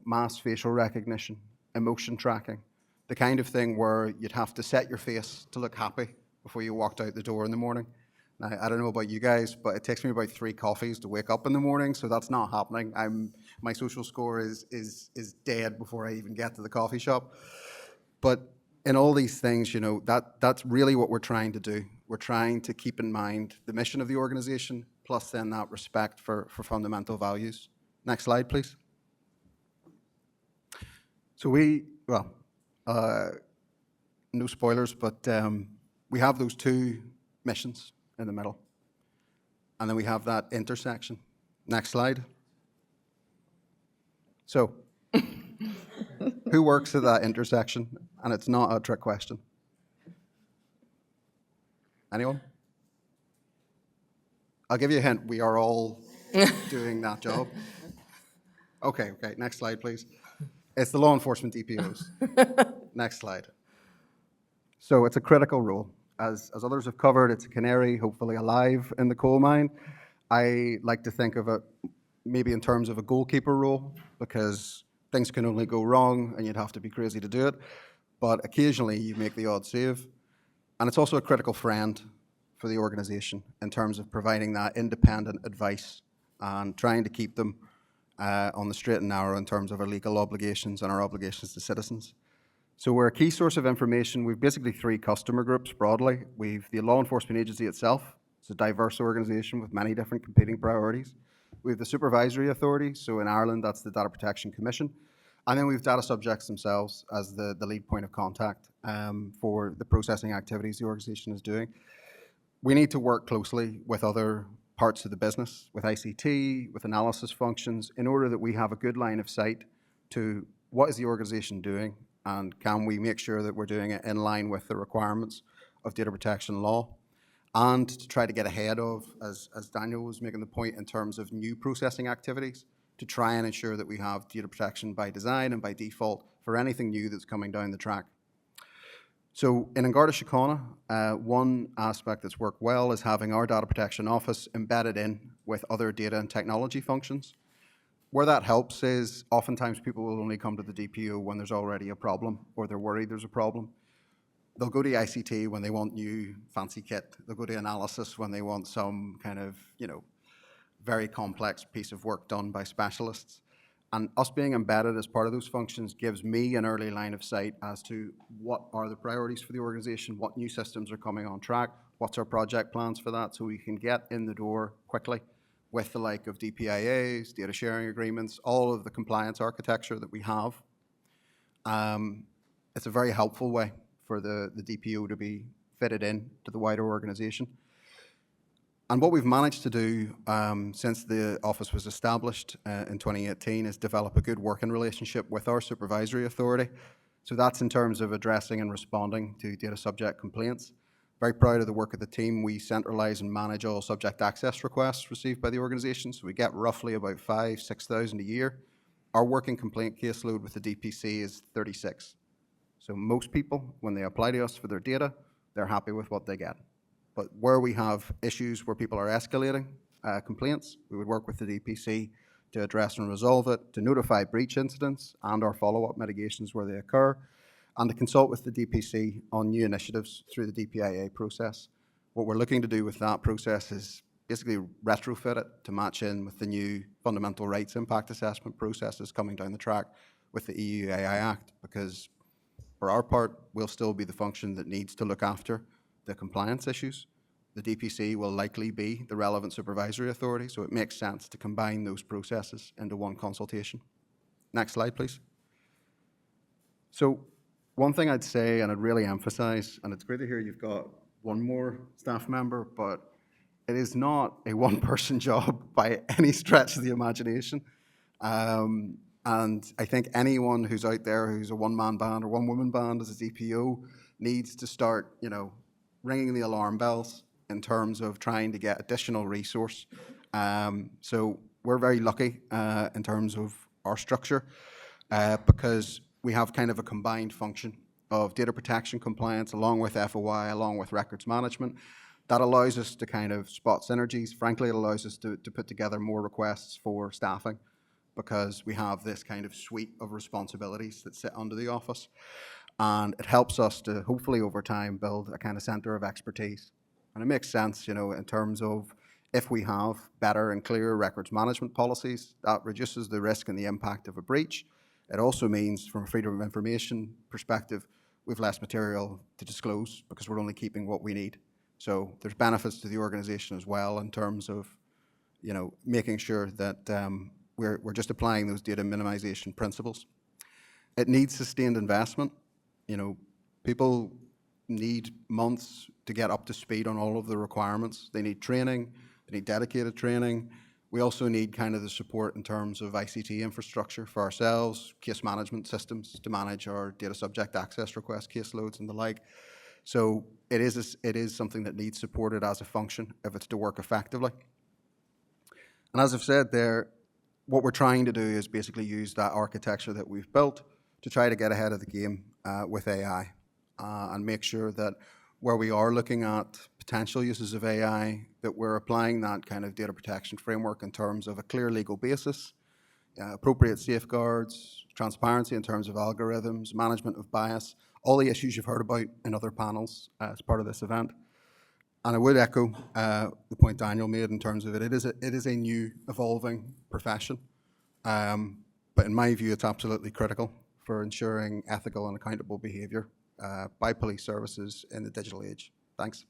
Speaker 5: mass facial recognition, emotion tracking, the kind of thing where you'd have to set your face to look happy before you walked out the door in the morning. Now, I don't know about you guys, but it takes me about 3 coffees to wake up in the morning, so that's not happening. My social score is dead before I even get to the coffee shop. But in all these things, that's really what we're trying to do. We're trying to keep in mind the mission of the organisation, plus then that respect for fundamental values. Next slide, please. So no spoilers, but we have those 2 missions in the middle. And then we have that intersection Next slide. So, who works at that intersection? And it's not a trick question. Anyone? I'll give you a hint. We are all doing that job. Okay, next slide, please. It's the law enforcement DPOs. Next slide. So it's a critical role. As others have covered, it's a canary, hopefully alive in the coal mine. I like to think of it maybe in terms of a goalkeeper role, because things can only go wrong and you'd have to be crazy to do it. But occasionally you make the odd save. And it's also a critical friend for the organization in terms of providing that independent advice and trying to keep them on the straight and narrow in terms of our legal obligations and our obligations to citizens. So we're a key source of information. We've basically 3 customer groups broadly. We've the law enforcement agency itself. It's a diverse organization with many different competing priorities. We have the supervisory authority. So in Ireland, that's the Data Protection Commission. And then we have data subjects themselves as the lead point of contact for the processing activities the organization is doing. We need to work closely with other parts of the business, with ICT, with analysis functions, in order that we have a good line of sight to what is the organization doing, and can we make sure that we're doing it in line with the requirements of data protection law, and to try to get ahead of, as Daniel was making the point, in terms of new processing activities, to try and ensure that we have data protection by design and by default for anything new that's coming down the track. So in Garda Síochána, one aspect that's worked well is having our data protection office embedded in with other data and technology functions. Where that helps is oftentimes people will only come to the DPO when there's already a problem or they're worried there's a problem. They'll go to ICT when they want new fancy kit. They'll go to analysis when they want some kind of, very complex piece of work done by specialists. And us being embedded as part of those functions gives me an early line of sight as to what are the priorities for the organization, what new systems are coming on track, what's our project plans for that, so we can get in the door quickly with the like of DPIAs, data sharing agreements, all of the compliance architecture that we have. It's a very helpful way for the DPO to be fitted in to the wider organization. And what we've managed to do since the office was established in 2018 is develop a good working relationship with our supervisory authority. So that's in terms of addressing and responding to data subject complaints. Very proud of the work of the team. We centralize and manage all subject access requests received by the organization. So we get roughly about 5,000 to 6,000 a year. Our working complaint caseload with the DPC is 36. So most people, when they apply to us for their data, they're happy with what they get. But where we have issues where people are escalating complaints, we would work with the DPC to address and resolve it, to notify breach incidents and our follow-up mitigations where they occur, and to consult with the DPC on new initiatives through the DPIA process. What we're looking to do with that process is basically retrofit it to match in with the new fundamental rights impact assessment processes coming down the track with the EU AI Act, because for our part, we'll still be the function that needs to look after the compliance issues. The DPC will likely be the relevant supervisory authority, so it makes sense to combine those processes into one consultation. Next slide, please. So one thing I'd say, and I'd really emphasize, and it's great to hear you've got one more staff member, but it is not a one-person job by any stretch of the imagination. And I think anyone who's out there who's a one-man band or one-woman band as a DPO needs to start, ringing the alarm bells in terms of trying to get additional resource. So we're very lucky in terms of our structure because we have kind of a combined function of data protection compliance along with FOI, along with records management. That allows us to kind of spot synergies. Frankly, it allows us to put together more requests for staffing because we have this kind of suite of responsibilities that sit under the office. And it helps us to hopefully over time build a kind of center of expertise. And it makes sense, in terms of if we have better and clearer records management policies, that reduces the risk and the impact of a breach. It also means from a freedom of information perspective, we have less material to disclose because we're only keeping what we need. So there's benefits to the organization as well in terms of, making sure that we're just applying those data minimization principles. It needs sustained investment. People need months to get up to speed on all of the requirements. They need training, they need dedicated training. We also need kind of the support in terms of ICT infrastructure for ourselves, case management systems to manage our data subject access request caseloads and the like. So it is something that needs supported as a function if it's to work effectively. And as I've said there, what we're trying to do is basically use that architecture that we've built to try to get ahead of the game with AI and make sure that where we are looking at potential uses of AI, that we're applying that kind of data protection framework in terms of a clear legal basis, appropriate safeguards, transparency in terms of algorithms, management of bias, all the issues you've heard about in other panels as part of this event. And I would echo the point Daniel made in terms of it is a new, evolving profession. But in my view, it's absolutely critical for ensuring ethical and accountable behaviour by police services in the digital age. Thanks.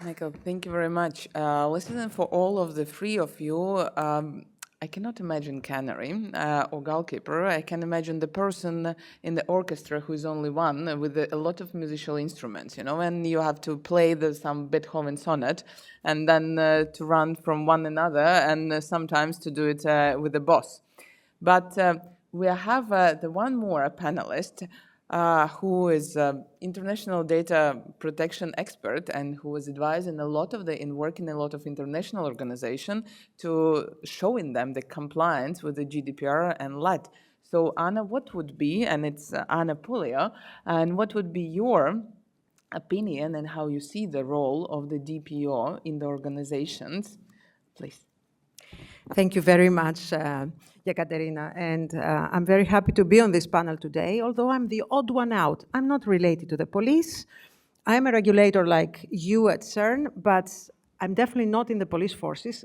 Speaker 6: Michael, thank you very much. Listening for all of the three of you, I cannot imagine canary or goalkeeper. I can imagine the person in the orchestra who is only one with a lot of musical instruments, you know, and you have to play some Beethoven sonnet and then to run from one another and sometimes to do it with the boss. But we have the one more panelist who is international data protection expert and who was advising a lot of working in a lot of international organizations to showing them the compliance with the GDPR and LAT. So Anna, what would be, and it's Anna Puglia, and what would be your opinion and how you see the role of the DPO in the organizations, please?
Speaker 7: Thank you very much, Yekaterina, and I'm very happy to be on this panel today, although I'm the odd one out. I'm not related to the police. I'm a regulator like you at CERN, but I'm definitely not in the police forces.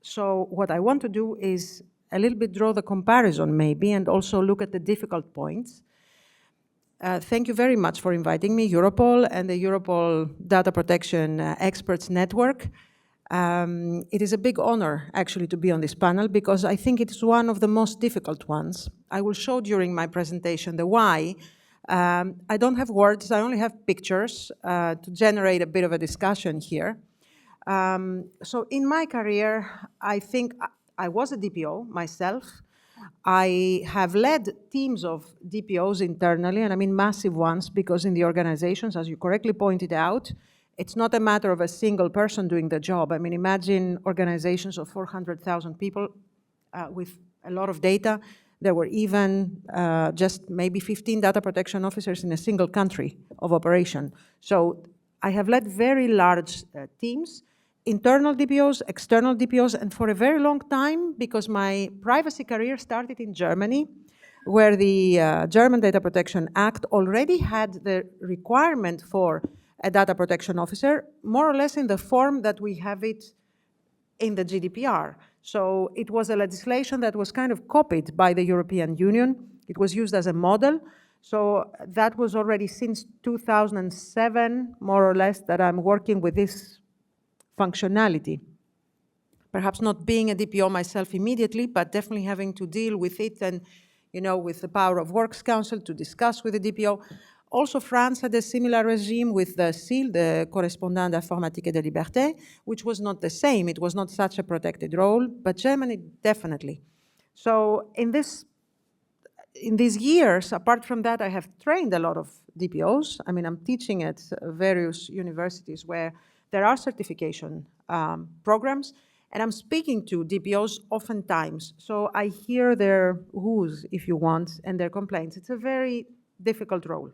Speaker 7: So what I want to do is a little bit draw the comparison maybe and also look at the difficult points. Thank you very much for inviting me, Europol and the Europol Data Protection Experts Network. It is a big honor, actually, to be on this panel because I think it's one of the most difficult ones. I will show during my presentation the why. I don't have words, I only have pictures to generate a bit of a discussion here. So in my career, I think I was a DPO myself. I have led teams of DPOs internally, and I mean massive ones, because in the organizations, as you correctly pointed out, it's not a matter of a single person doing the job. I mean, imagine organizations of 400,000 people with a lot of data. There were even just maybe 15 data protection officers in a single country of operation. So I have led very large teams, internal DPOs, external DPOs, and for a very long time, because my privacy career started in Germany, where the German Data Protection Act already had the requirement for a data protection officer, more or less in the form that we have it in the GDPR. So it was a legislation that was kind of copied by the European Union. It was used as a model. So that was already since 2007, more or less, that I'm working with this functionality. Perhaps not being a DPO myself immediately, but definitely having to deal with it and, you know, with the Power of Works Council to discuss with the DPO. Also, France had a similar regime with the CIL, the Correspondant d'Informatique et de Liberté, which was not the same. It was not such a protected role, but Germany definitely. So in these years, apart from that, I have trained a lot of DPOs. I mean, I'm teaching at various universities where there are certification programs, and I'm speaking to DPOs oftentimes. So I hear their who's, if you want, and their complaints. It's a very difficult role.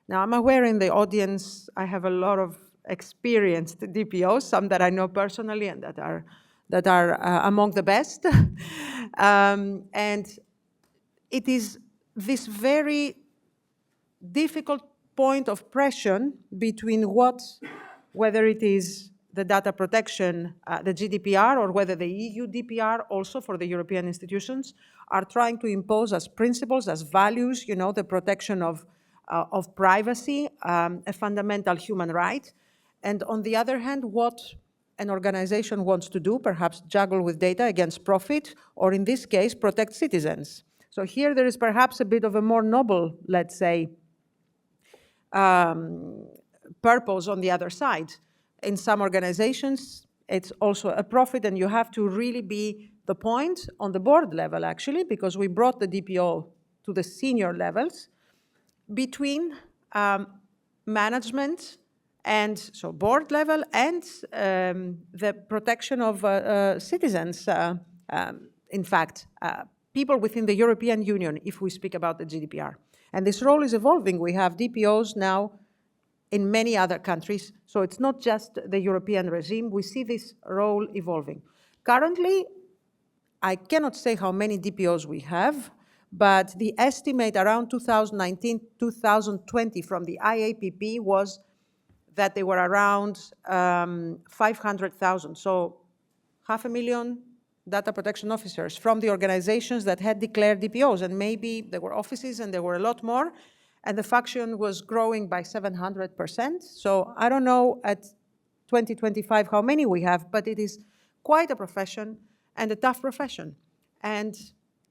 Speaker 7: Now, I'm aware in the audience, I have a lot of experienced DPOs, some that I know personally and that are among the best. And it is this very difficult point of pressure between whether it is the data protection, the GDPR, or whether the EU DPR, also for the European institutions, are trying to impose as principles, as values, you know, the protection of privacy, a fundamental human right. And on the other hand, what an organization wants to do, perhaps juggle with data against profit, or in this case, protect citizens. So here there is perhaps a bit of a more noble, let's say, purpose on the other side. In some organizations, it's also a profit, and you have to really be the point on the board level, actually, because we brought the DPO to the senior levels, between management and so board level and the protection of citizens, in fact, people within the European Union, if we speak about the GDPR. And this role is evolving. We have DPOs now in many other countries, so it's not just the European regime. We see this role evolving. Currently, I cannot say how many DPOs we have, but the estimate around 2019, 2020 from the IAPP was that they were around 500,000. So 500,000 data protection officers from the organizations that had declared DPOs. And maybe there were offices and there were a lot more. And the function was growing by 700%. So I don't know at 2025 how many we have, but it is quite a profession and a tough profession. And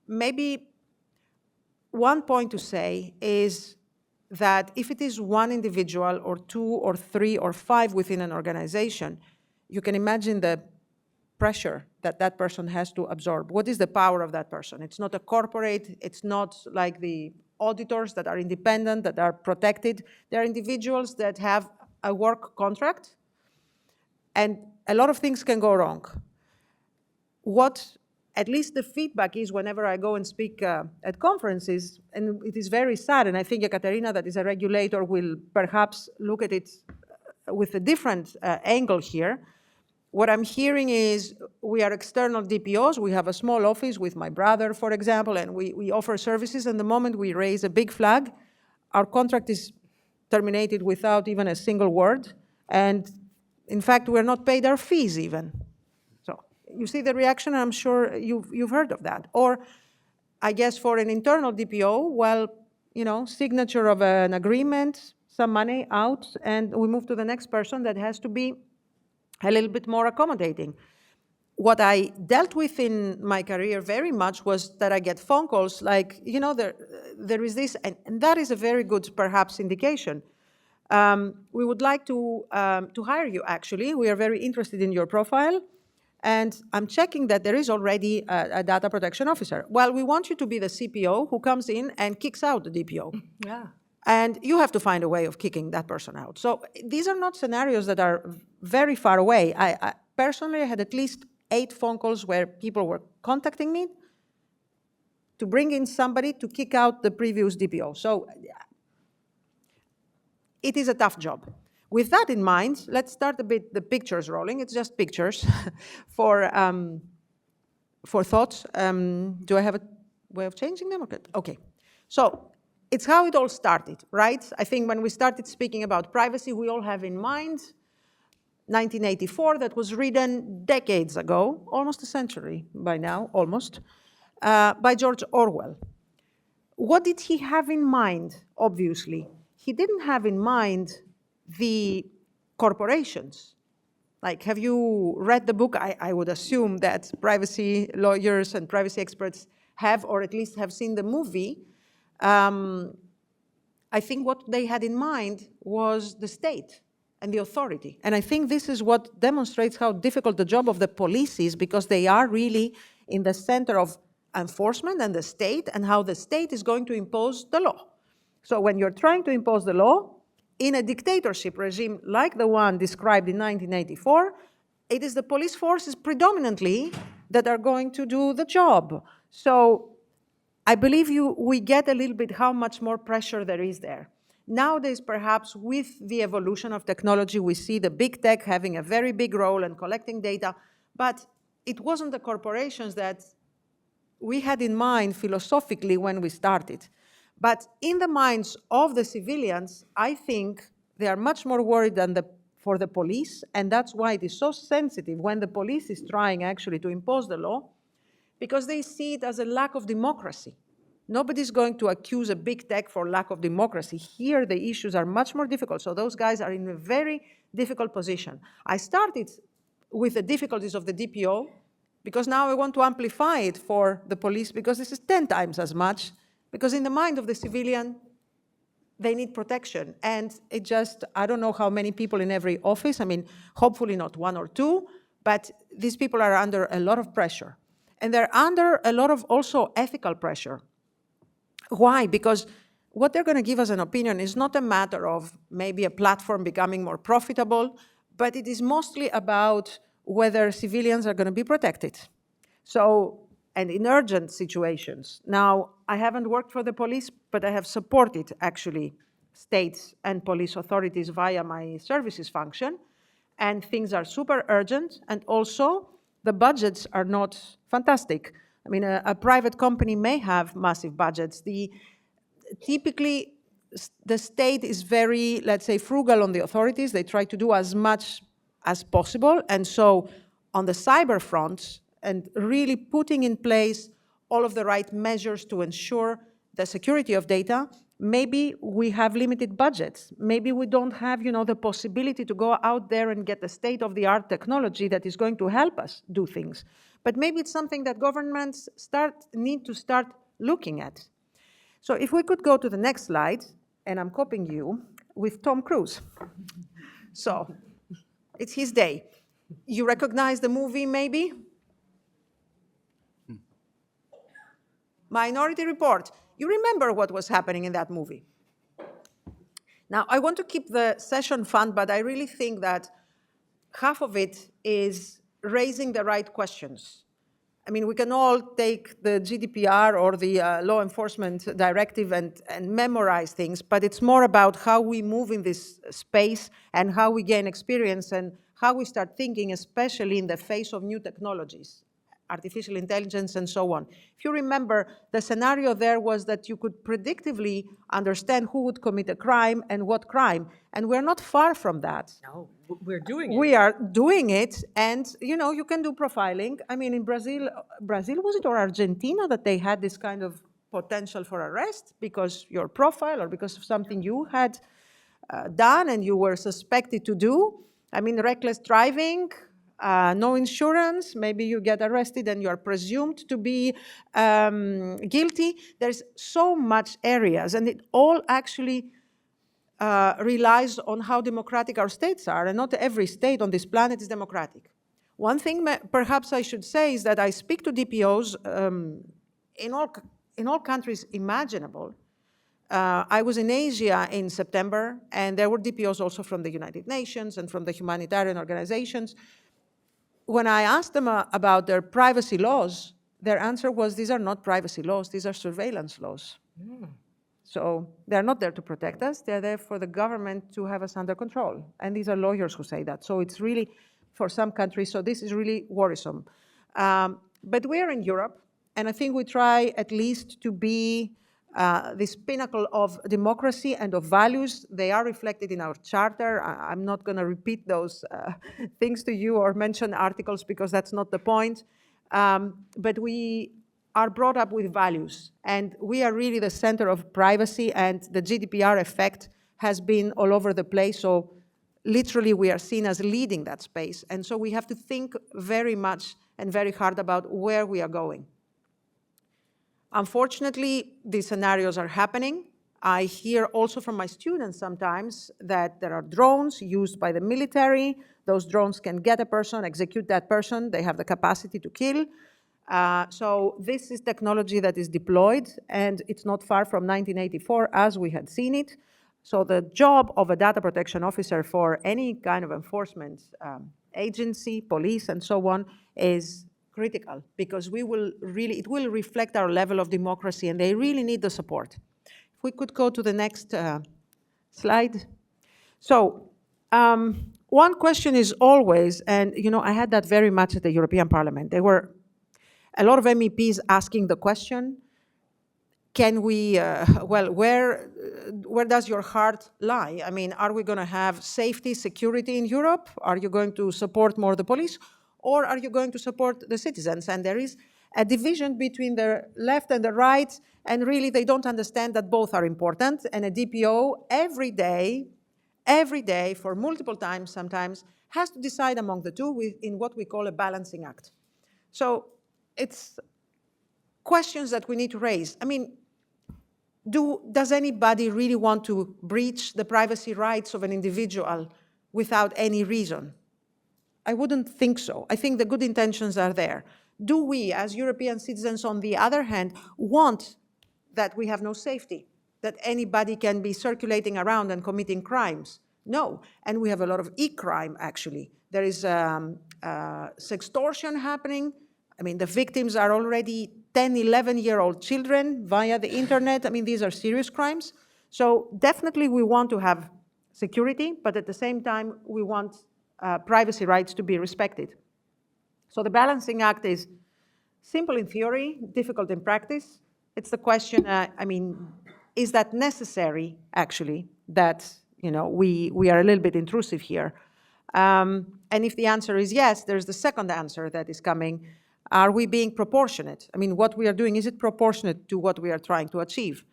Speaker 7: maybe one point to say is that if it is one individual or two or three or five within an organization, you can imagine the pressure that that person has to absorb. What is the power of that person? It's not a corporate, it's not like the auditors that are independent, that are protected. They're individuals that have a work contract, and a lot of things can go wrong. What at least the feedback is whenever I go and speak at conferences, and it is very sad, and I think Ekaterina, that is a regulator, will perhaps look at it with a different angle here. What I'm hearing is we are external DPOs. We have a small office with my brother, for example, and we offer services, and the moment we raise a big flag, our contract is terminated without even a single word, and in fact, we're not paid our fees even. You see the reaction, I'm sure you've heard of that. Or I guess for an internal DPO, well, you know, signature of an agreement, some money out, and we move to the next person that has to be a little bit more accommodating. What I dealt with in my career very much was that I get phone calls like, you know, there is this, and that is a very good, perhaps, indication. We would like to hire you, actually. We are very interested in your profile. And I'm checking that there is already a data protection officer. Well, we want you to be the CPO who comes in and kicks out the DPO.
Speaker 4: Yeah.
Speaker 7: And you have to find a way of kicking that person out. So these are not scenarios that are very far away. I personally had at least 8 phone calls where people were contacting me to bring in somebody to kick out the previous DPO. So it is a tough job. With that in mind, let's start a bit the pictures rolling. It's just pictures for thoughts. Do I have a way of changing them? Okay. So it's how it all started, right? I think when we started speaking about privacy, we all have in mind 1984, that was written decades ago, almost a century by now, almost, by George Orwell. What did he have in mind, obviously? He didn't have in mind the corporations. Like, have you read the book? I would assume that privacy lawyers and privacy experts have, or at least have seen the movie. I think what they had in mind was the state and the authority. And I think this is what demonstrates how difficult the job of the police is, because they are really in the center of enforcement and the state, and how the state is going to impose the law. So when you're trying to impose the law, in a dictatorship regime like the one described in 1984, it is the police forces predominantly that are going to do the job. So I believe we get a little bit how much more pressure there is there. Nowadays, perhaps with the evolution of technology, we see the big tech having a very big role in collecting data, but it wasn't the corporations that we had in mind philosophically when we started. But in the minds of the civilians, I think they are much more worried than for the police, and that's why it is so sensitive when the police is trying actually to impose the law, because they see it as a lack of democracy. Nobody's going to accuse a big tech for lack of democracy. Here, the issues are much more difficult, so those guys are in a very difficult position. I started with the difficulties of the DPO, because now I want to amplify it for the police, because this is 10 times as much. Because in the mind of the civilian, they need protection. And it just, I don't know how many people in every office, I mean, hopefully not one or two, but these people are under a lot of pressure. And they're under a lot of also ethical pressure. Why? Because what they're going to give us an opinion is not a matter of maybe a platform becoming more profitable, but it is mostly about whether civilians are going to be protected. So, and in urgent situations. Now, I haven't worked for the police, but I have supported actually states and police authorities via my services function, and things are super urgent, and also the budgets are not fantastic. I mean, a private company may have massive budgets. Typically, the state is very, let's say, frugal on the authorities. They try to do as much as possible. And so on the cyber front, and really putting in place all of the right measures to ensure the security of data, maybe we have limited budgets. Maybe we don't have, the possibility to go out there and get the state-of-the-art technology that is going to help us do things. But maybe it's something that governments need to start looking at. So if we could go to the next slide, and I'm copying you, with Tom Cruise. So it's his day. You recognize the movie, maybe? Minority Report. You remember what was happening in that movie. Now, I want to keep the session fun, but I really think that half of it is raising the right questions. I mean, we can all take the GDPR or the law enforcement directive and memorize things, but it's more about how we move in this space and how we gain experience and how we start thinking, especially in the face of new technologies, artificial intelligence and so on. If you remember, the scenario there was that you could predictively understand who would commit a crime and what crime, and we're not far from that.
Speaker 4: No, we're doing it.
Speaker 7: We are doing it, and you can do profiling. I mean, in Brazil was it, or Argentina, that they had this kind of potential for arrest because your profile or because of something you had done and you were suspected to do. I mean, reckless driving, no insurance, maybe you get arrested and you are presumed to be guilty. There's so much areas, and it all actually relies on how democratic our states are, and not every state on this planet is democratic. One thing perhaps I should say is that I speak to DPOs in all countries imaginable. I was in Asia in September, and there were DPOs also from the United Nations and from the humanitarian organizations. When I asked them about their privacy laws, their answer was, these are not privacy laws, these are surveillance laws. So they're not there to protect us, they're there for the government to have us under control. And these are lawyers who say that. So it's really, for some countries, so this is really worrisome. But we're in Europe, and I think we try at least to be this pinnacle of democracy and of values. They are reflected in our charter. I'm not going to repeat those things to you or mention articles because that's not the point. But we are brought up with values, and we are really the center of privacy, and the GDPR effect has been all over the place. So literally we are seen as leading that space. And so we have to think very much and very hard about where we are going. Unfortunately, these scenarios are happening. I hear also from my students sometimes that there are drones used by the military. Those drones can get a person, execute that person. They have the capacity to kill. So this is technology that is deployed, and it's not far from 1984 as we had seen it. So the job of a data protection officer for any kind of enforcement agency, police, and so on, is critical, because it will reflect our level of democracy, and they really need the support. If we could go to the next slide. So one question is always, and I had that very much at the European Parliament. There were a lot of MEPs asking the question, can we, where does your heart lie? I mean, are we going to have safety, security in Europe? Are you going to support more the police? Or are you going to support the citizens? And there is a division between the left and the right, and really they don't understand that both are important. And a DPO every day, for multiple times sometimes, has to decide among the two in what we call a balancing act. So it's questions that we need to raise. I mean, Does anybody really want to breach the privacy rights of an individual without any reason? I wouldn't think so. I think the good intentions are there. Do we, as European citizens, on the other hand, want that we have no safety, that anybody can be circulating around and committing crimes? No, and we have a lot of e-crime, actually. There is sextortion happening. I mean, the victims are already 10, 11-year-old children via the internet. I mean, these are serious crimes. So definitely we want to have security, but at the same time, we want privacy rights to be respected. So the balancing act is simple in theory, difficult in practice. It's the question, I mean, is that necessary, actually, that we are a little bit intrusive here? And if the answer is yes, there's the second answer that is coming. Are we being proportionate? I mean, what we are doing, is it proportionate to what we are trying to achieve?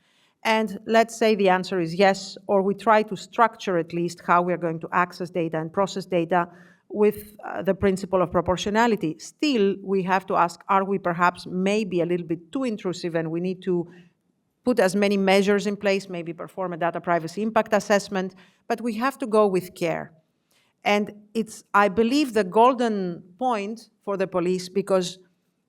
Speaker 7: And let's say the answer is yes, or we try to structure at least how we are going to access data and process data with the principle of proportionality. Still, we have to ask, are we perhaps maybe a little bit too intrusive and we need to put as many measures in place, maybe perform a data privacy impact assessment, but we have to go with care. And it's, I believe, the golden point for the police, because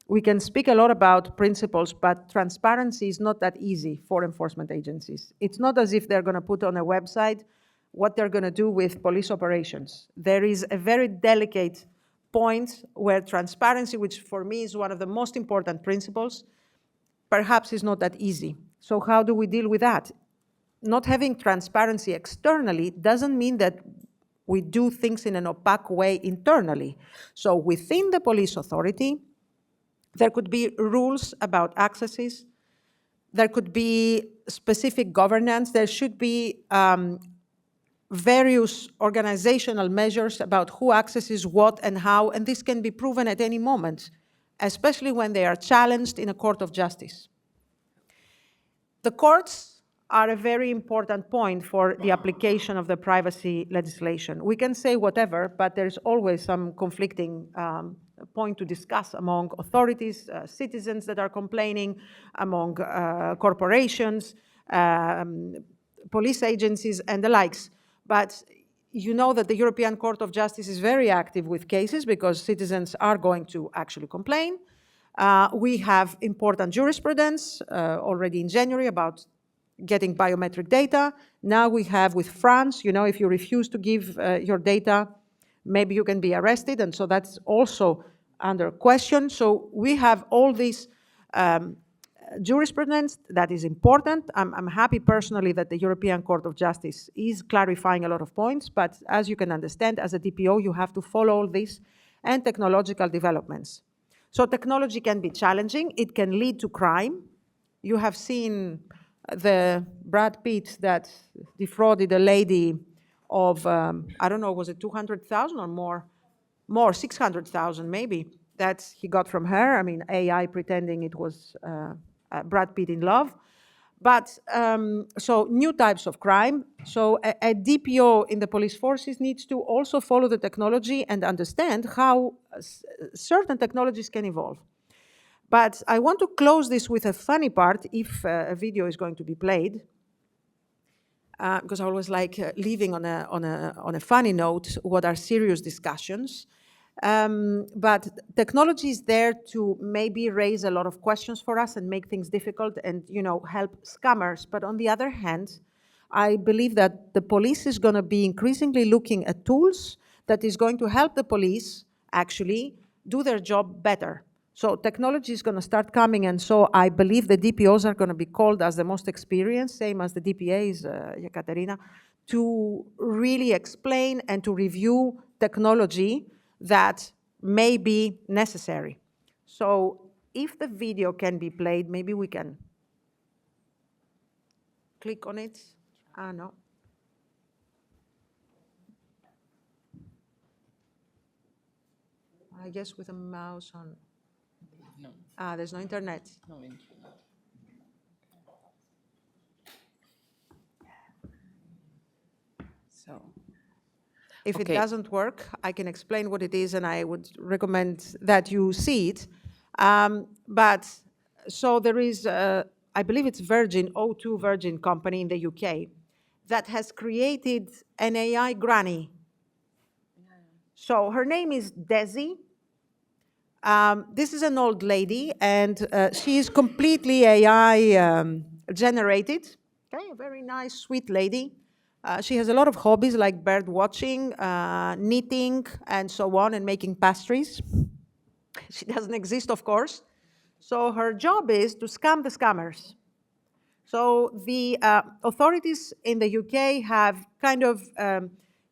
Speaker 7: we can speak a lot about principles, but transparency is not that easy for enforcement agencies. It's not as if they're going to put on a website what they're going to do with police operations. There is a very delicate point where transparency, which for me is one of the most important principles, perhaps is not that easy. So how do we deal with that? Not having transparency externally doesn't mean that we do things in an opaque way internally. So within the police authority, there could be rules about accesses. There could be specific governance. There should be various organizational measures about who accesses what and how, and this can be proven at any moment, especially when they are challenged in a court of justice. The courts are a very important point for the application of the privacy legislation. We can say whatever, but there's always some conflicting point to discuss among authorities, citizens that are complaining, among corporations, police agencies, and the likes. But you know that the European Court of Justice is very active with cases because citizens are going to actually complain. We have important jurisprudence already in January about getting biometric data. Now we have with France, if you refuse to give your data, maybe you can be arrested, and so that's also under question. So we have all this jurisprudence that is important. I'm happy personally that the European Court of Justice is clarifying a lot of points, but as you can understand, as a DPO, you have to follow all this and technological developments. So technology can be challenging. It can lead to crime. You have seen the Brad Pitt that defrauded a lady of, I don't know, was it 200,000 or more? More, 600,000 maybe, that he got from her. I mean, AI pretending it was Brad Pitt in love. But so new types of crime. So a DPO in the police forces needs to also follow the technology and understand how certain technologies can evolve. But I want to close this with a funny part, if a video is going to be played, because I always like leaving on a funny note what are serious discussions. But technology is there to maybe raise a lot of questions for us and make things difficult and help scammers. But on the other hand, I believe that the police is going to be increasingly looking at tools that is going to help the police actually do their job better. So technology is going to start coming, and so I believe the DPOs are going to be called as the most experienced, same as the DPAs, Ekaterina, to really explain and to review technology that may be necessary. So if the video can be played, maybe we can click on it. No. I guess with a mouse on.
Speaker 6: No.
Speaker 7: There's no internet.
Speaker 6: No internet. So.
Speaker 7: If it doesn't work, I can explain what it is, and I would recommend that you see it. But so there is, I I believe it's Virgin, O2 Virgin company in the UK, that has created an AI granny. So her name is Desi. This is an old lady, and she is completely AI generated. Okay, a very nice, sweet lady. She has a lot of hobbies like bird watching, knitting, and so on, and making pastries. She doesn't exist, of course. So her job is to scam the scammers. So the authorities in the UK have kind of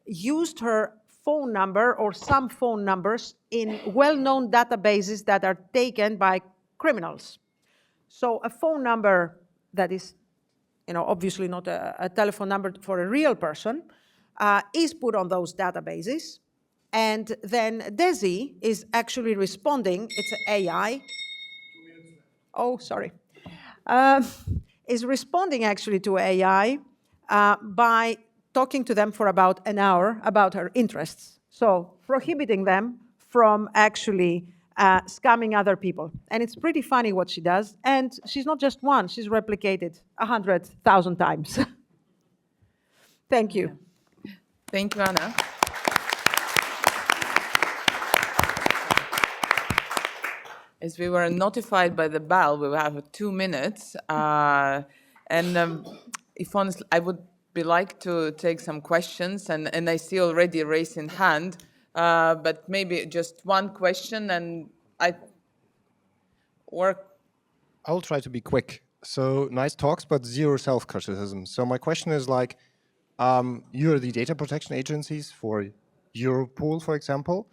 Speaker 7: used her phone number or some phone numbers in well-known databases that are taken by criminals. So a phone number that is, obviously not a telephone number for a real person, is put on those databases. And then Desi is actually responding, it's an AI. Oh, sorry. Is responding actually to AI by talking to them for about an hour about her interests. So prohibiting them from actually scamming other people. And it's pretty funny what she does. And she's not just one, she's replicated 100,000 times. Thank you.
Speaker 6: Thank you, Anna. As we were notified by the bell, we will have 2 minutes. If honestly, I would be like to take some questions, and I see already raising hand, but maybe just one question, and
Speaker 8: I'll try to be quick. So nice talks, but zero self-criticism. So my question is like, you're the data protection agencies for Europol, for example.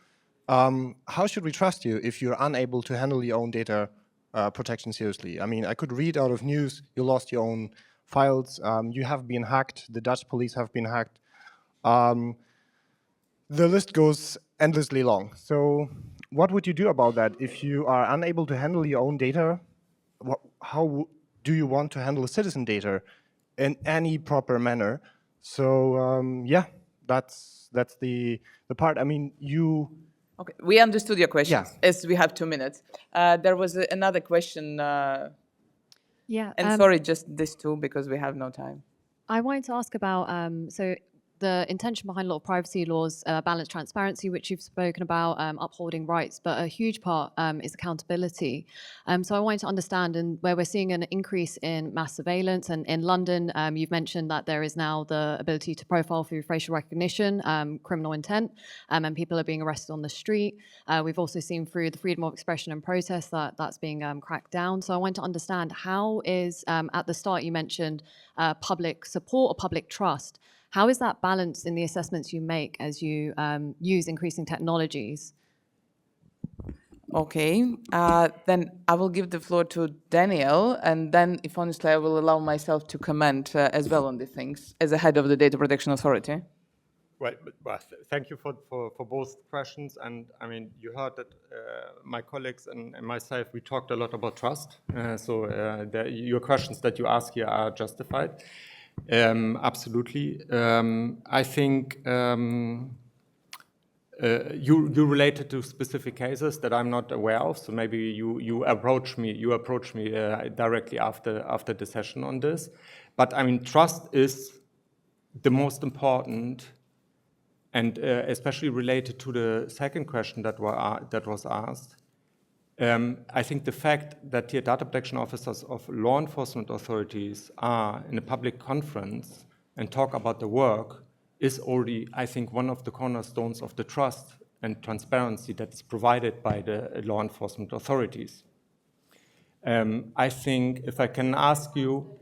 Speaker 8: How should we trust you if you're unable to handle your own data protection seriously? I mean, I could read out of news, you lost your own files, you have been hacked, the Dutch police have been hacked. The list goes endlessly long. So what would you do about that if you are unable to handle your own data? How do you want to handle citizen data in any proper manner? So yeah, that's the part. I mean, you.
Speaker 6: Okay, we understood your question.
Speaker 8: Yeah.
Speaker 6: As we have 2 minutes, there was another question.
Speaker 9: Yeah.
Speaker 6: And sorry, just this two because we have no time.
Speaker 9: I wanted to ask about so the intention behind a lot of privacy laws, balance transparency, which you've spoken about, upholding rights, but a huge part is accountability. So I wanted to understand, and where we're seeing an increase in mass surveillance, and in London, you've mentioned that there is now the ability to profile through facial recognition, criminal intent, and people are being arrested on the street. We've also seen through the freedom of expression and protest that that's being cracked down. So I wanted to understand how is, at the start you mentioned public support or public trust. How is that balanced in the assessments you make as you use increasing technologies?
Speaker 6: Okay, then I will give the floor to Daniel, and then, if honestly, I will allow myself to comment as well on the things as a head of the Data Protection Authority.
Speaker 2: Well, thank you for both questions. And I mean, you heard that my colleagues and myself, we talked a lot about trust. Your questions that you ask here are justified. Absolutely. I think you related to specific cases that I'm not aware of. So maybe you approach me directly after the session on this. But I mean, trust is the most important, and especially related to the second question that was asked. I think the fact that here data protection officers of law enforcement authorities are in a public conference and talk about the work is already, I think, one of the cornerstones of the trust and transparency that is provided by the law enforcement authorities. I think if I can ask you,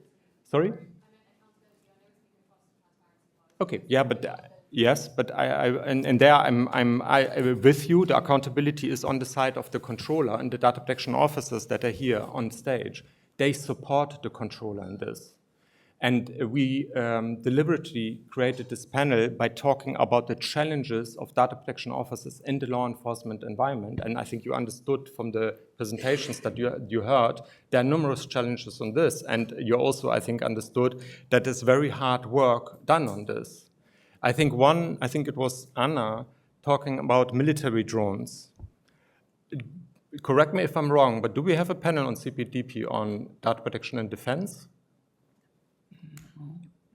Speaker 2: sorry? Okay, yeah, but yes, but I'm with you. The accountability is on the side of the controller and the data protection officers that are here on stage. They support the controller in this. And we deliberately created this panel by talking about the challenges of data protection officers in the law enforcement environment. And I think you understood from the presentations that you heard, there are numerous challenges on this. And you also, I think, understood that there's very hard work done on this. I think it was Anna talking about military drones. correct me if I'm wrong, but do we have a panel on CPDP on data protection and defense?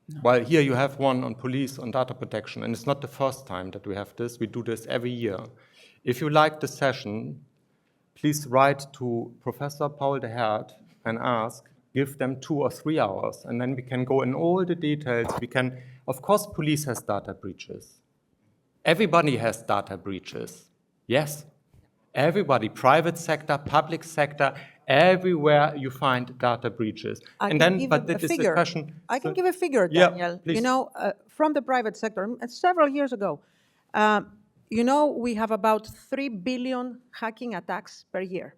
Speaker 2: No. While here you have one on police on data protection, and it's not the first time that we have this. We do this every year. If you like the session, please write to Professor Paul de Hert and ask, give them 2 or 3 hours, and then we can go in all the details. We can, of course, police has data breaches. Everybody has data breaches. Yes, everybody, private sector, public sector, everywhere you find data breaches.
Speaker 7: I
Speaker 2: and
Speaker 7: can
Speaker 2: then,
Speaker 7: give
Speaker 2: but
Speaker 7: a
Speaker 2: this is
Speaker 7: figure.
Speaker 2: a question.
Speaker 7: I can give a figure,
Speaker 2: Yeah,
Speaker 7: Daniel.
Speaker 2: please.
Speaker 7: You know, from the private sector, several years ago, you know, we have about 3 billion hacking attacks per year.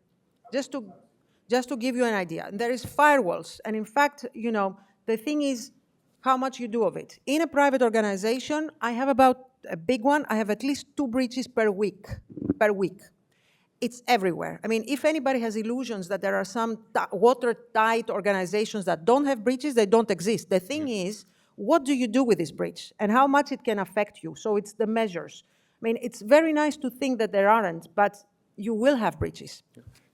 Speaker 7: Just to give you an idea. And there is firewalls. And in fact, you know, the thing is how much you do of it. In a private organization, I have about a big one. I have at least 2 breaches per week. It's everywhere. I mean, if anybody has illusions that there are some watertight organizations that don't have breaches, they don't exist. The thing is, what do you do with this breach and how much it can affect you? So it's the measures. I mean, it's very nice to think that there aren't, but you will have breaches.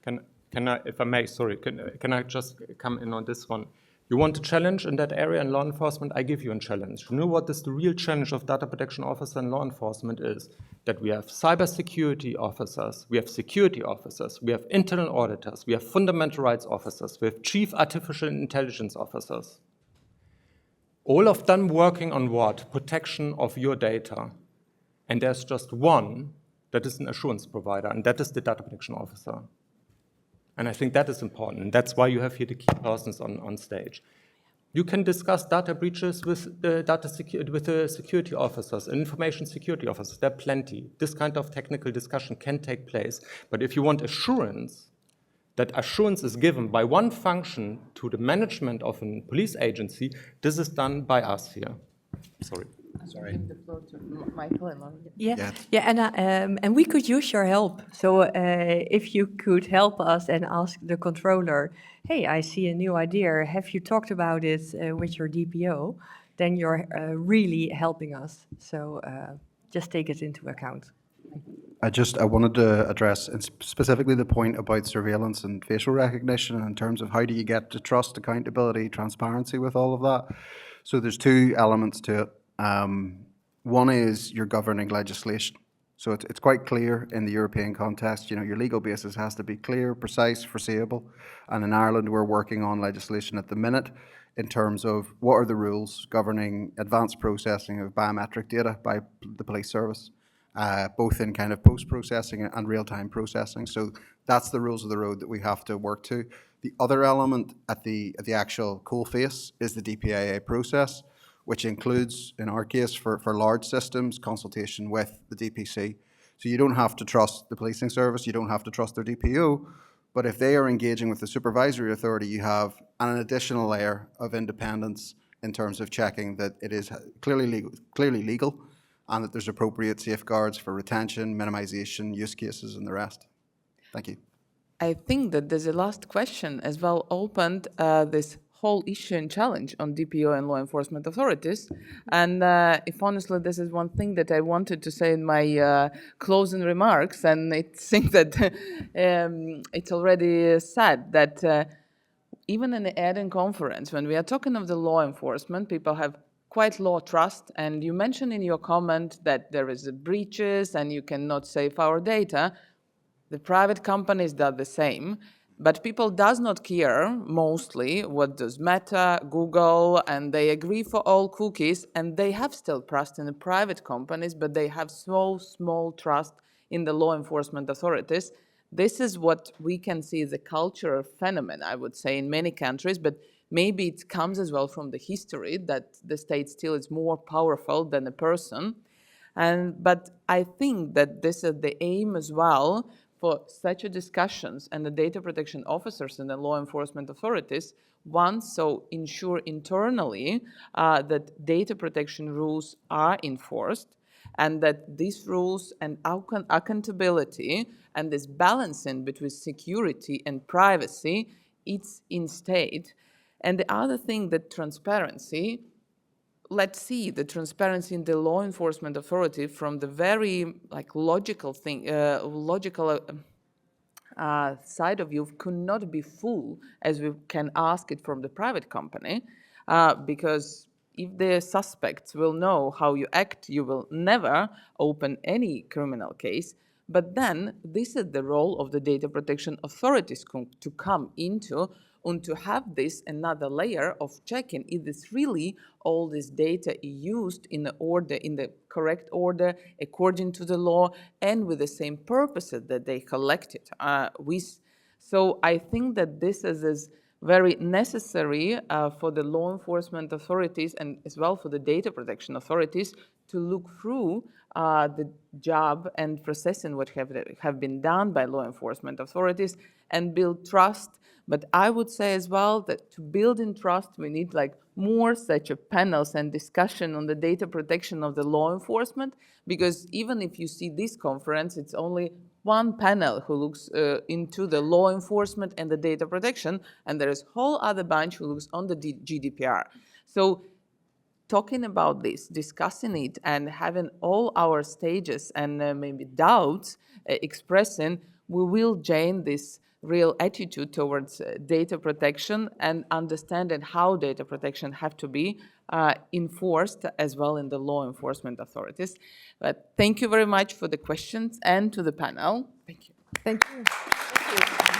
Speaker 2: Can I, if I may, sorry, can I just come in on this one? You want a challenge in that area in law enforcement? I give you a challenge. You know what is the real challenge of data protection officer in law enforcement is? That we have cybersecurity officers, we have security officers, we have internal auditors, we have fundamental rights officers, we have chief artificial intelligence officers. All of them working on what? Protection of your data. And there's just one that is an assurance provider, and that is the data protection officer. And I think that is important. And that's why you have here the key persons on stage. You can discuss data breaches with the security officers and information security officers. There are plenty. This kind of technical discussion can take place. But if you want assurance, that assurance is given by one function to the management of a police agency, this is done by us here. Sorry.
Speaker 6: Sorry. Give the floor to Michael and Lauren.
Speaker 4: And we could use your help. So if you could help us and ask the controller, hey, I see a new idea. Have you talked about it with your DPO? Then you're really helping us. So just take it into account.
Speaker 5: I wanted to address specifically the point about surveillance and facial recognition in terms of how do you get to trust, accountability, transparency with all of that. So there's 2 elements to it. One is your governing legislation. So it's quite clear in the European context, you know, your legal basis has to be clear, precise, foreseeable. And in Ireland, we're working on legislation at the minute in terms of what are the rules governing advanced processing of biometric data by the police service, both in kind of post-processing and real-time processing. So that's the rules of the road that we have to work to. The other element at the actual coalface is the DPIA process, which includes, in our case, for large systems, consultation with the DPC. So you don't have to trust the policing service, you don't have to trust their DPO, but if they are engaging with the supervisory authority, you have an additional layer of independence in terms of checking that it is clearly legal and that there's appropriate safeguards for retention, minimization, use cases, and the rest. Thank you.
Speaker 6: I think that there's a last question as well opened this whole issue and challenge on DPO and law enforcement authorities. And if honestly, this is one thing that I wanted to say in my closing remarks, and I think that it's already said that even in the EDIN conference, when we are talking of the law enforcement, people have quite low trust. And you mentioned in your comment that there is breaches and you cannot save our data. The private companies do the same. But people does not care, mostly, what does Meta, Google, and they agree for all cookies, and they have still trust in the private companies, but they have small trust in the law enforcement authorities. This is what we can see as a cultural phenomenon, I would say, in many countries, but maybe it comes as well from the history that the state still is more powerful than a person. But I think that this is the aim as well for such a discussions and the data protection officers and the law enforcement authorities want so ensure internally that data protection rules are enforced and that these rules and accountability and this balancing between security and privacy, it's in state. And the other thing that transparency, let's see the transparency in the law enforcement authority from the very logical thing, side of you could not be full as we can ask it from the private company, because if the suspects will know how you act, you will never open any criminal case. But then this is the role of the data protection authorities to come into and to have this another layer of checking if this really all this data is used in the order, in the correct order, according to the law, and with the same purposes that they collected with. So I think that this is very necessary for the law enforcement authorities and as well for the data protection authorities to look through the job and processing what have been done by law enforcement authorities and build trust. But I would say as well that to build in trust, we need like more such a panels and discussion on the data protection of the law enforcement, because even if you see this conference, it's only one panel who looks into the law enforcement and the data protection, and there is a whole other bunch who looks on the GDPR. So talking about this, discussing it, and having all our stages and maybe doubts expressing, we will gain this real attitude towards data protection and understanding how data protection have to be enforced as well in the law enforcement authorities. But thank you very much for the questions and to the panel. Thank you.
Speaker 7: Thank you.
Speaker 6: Thank you.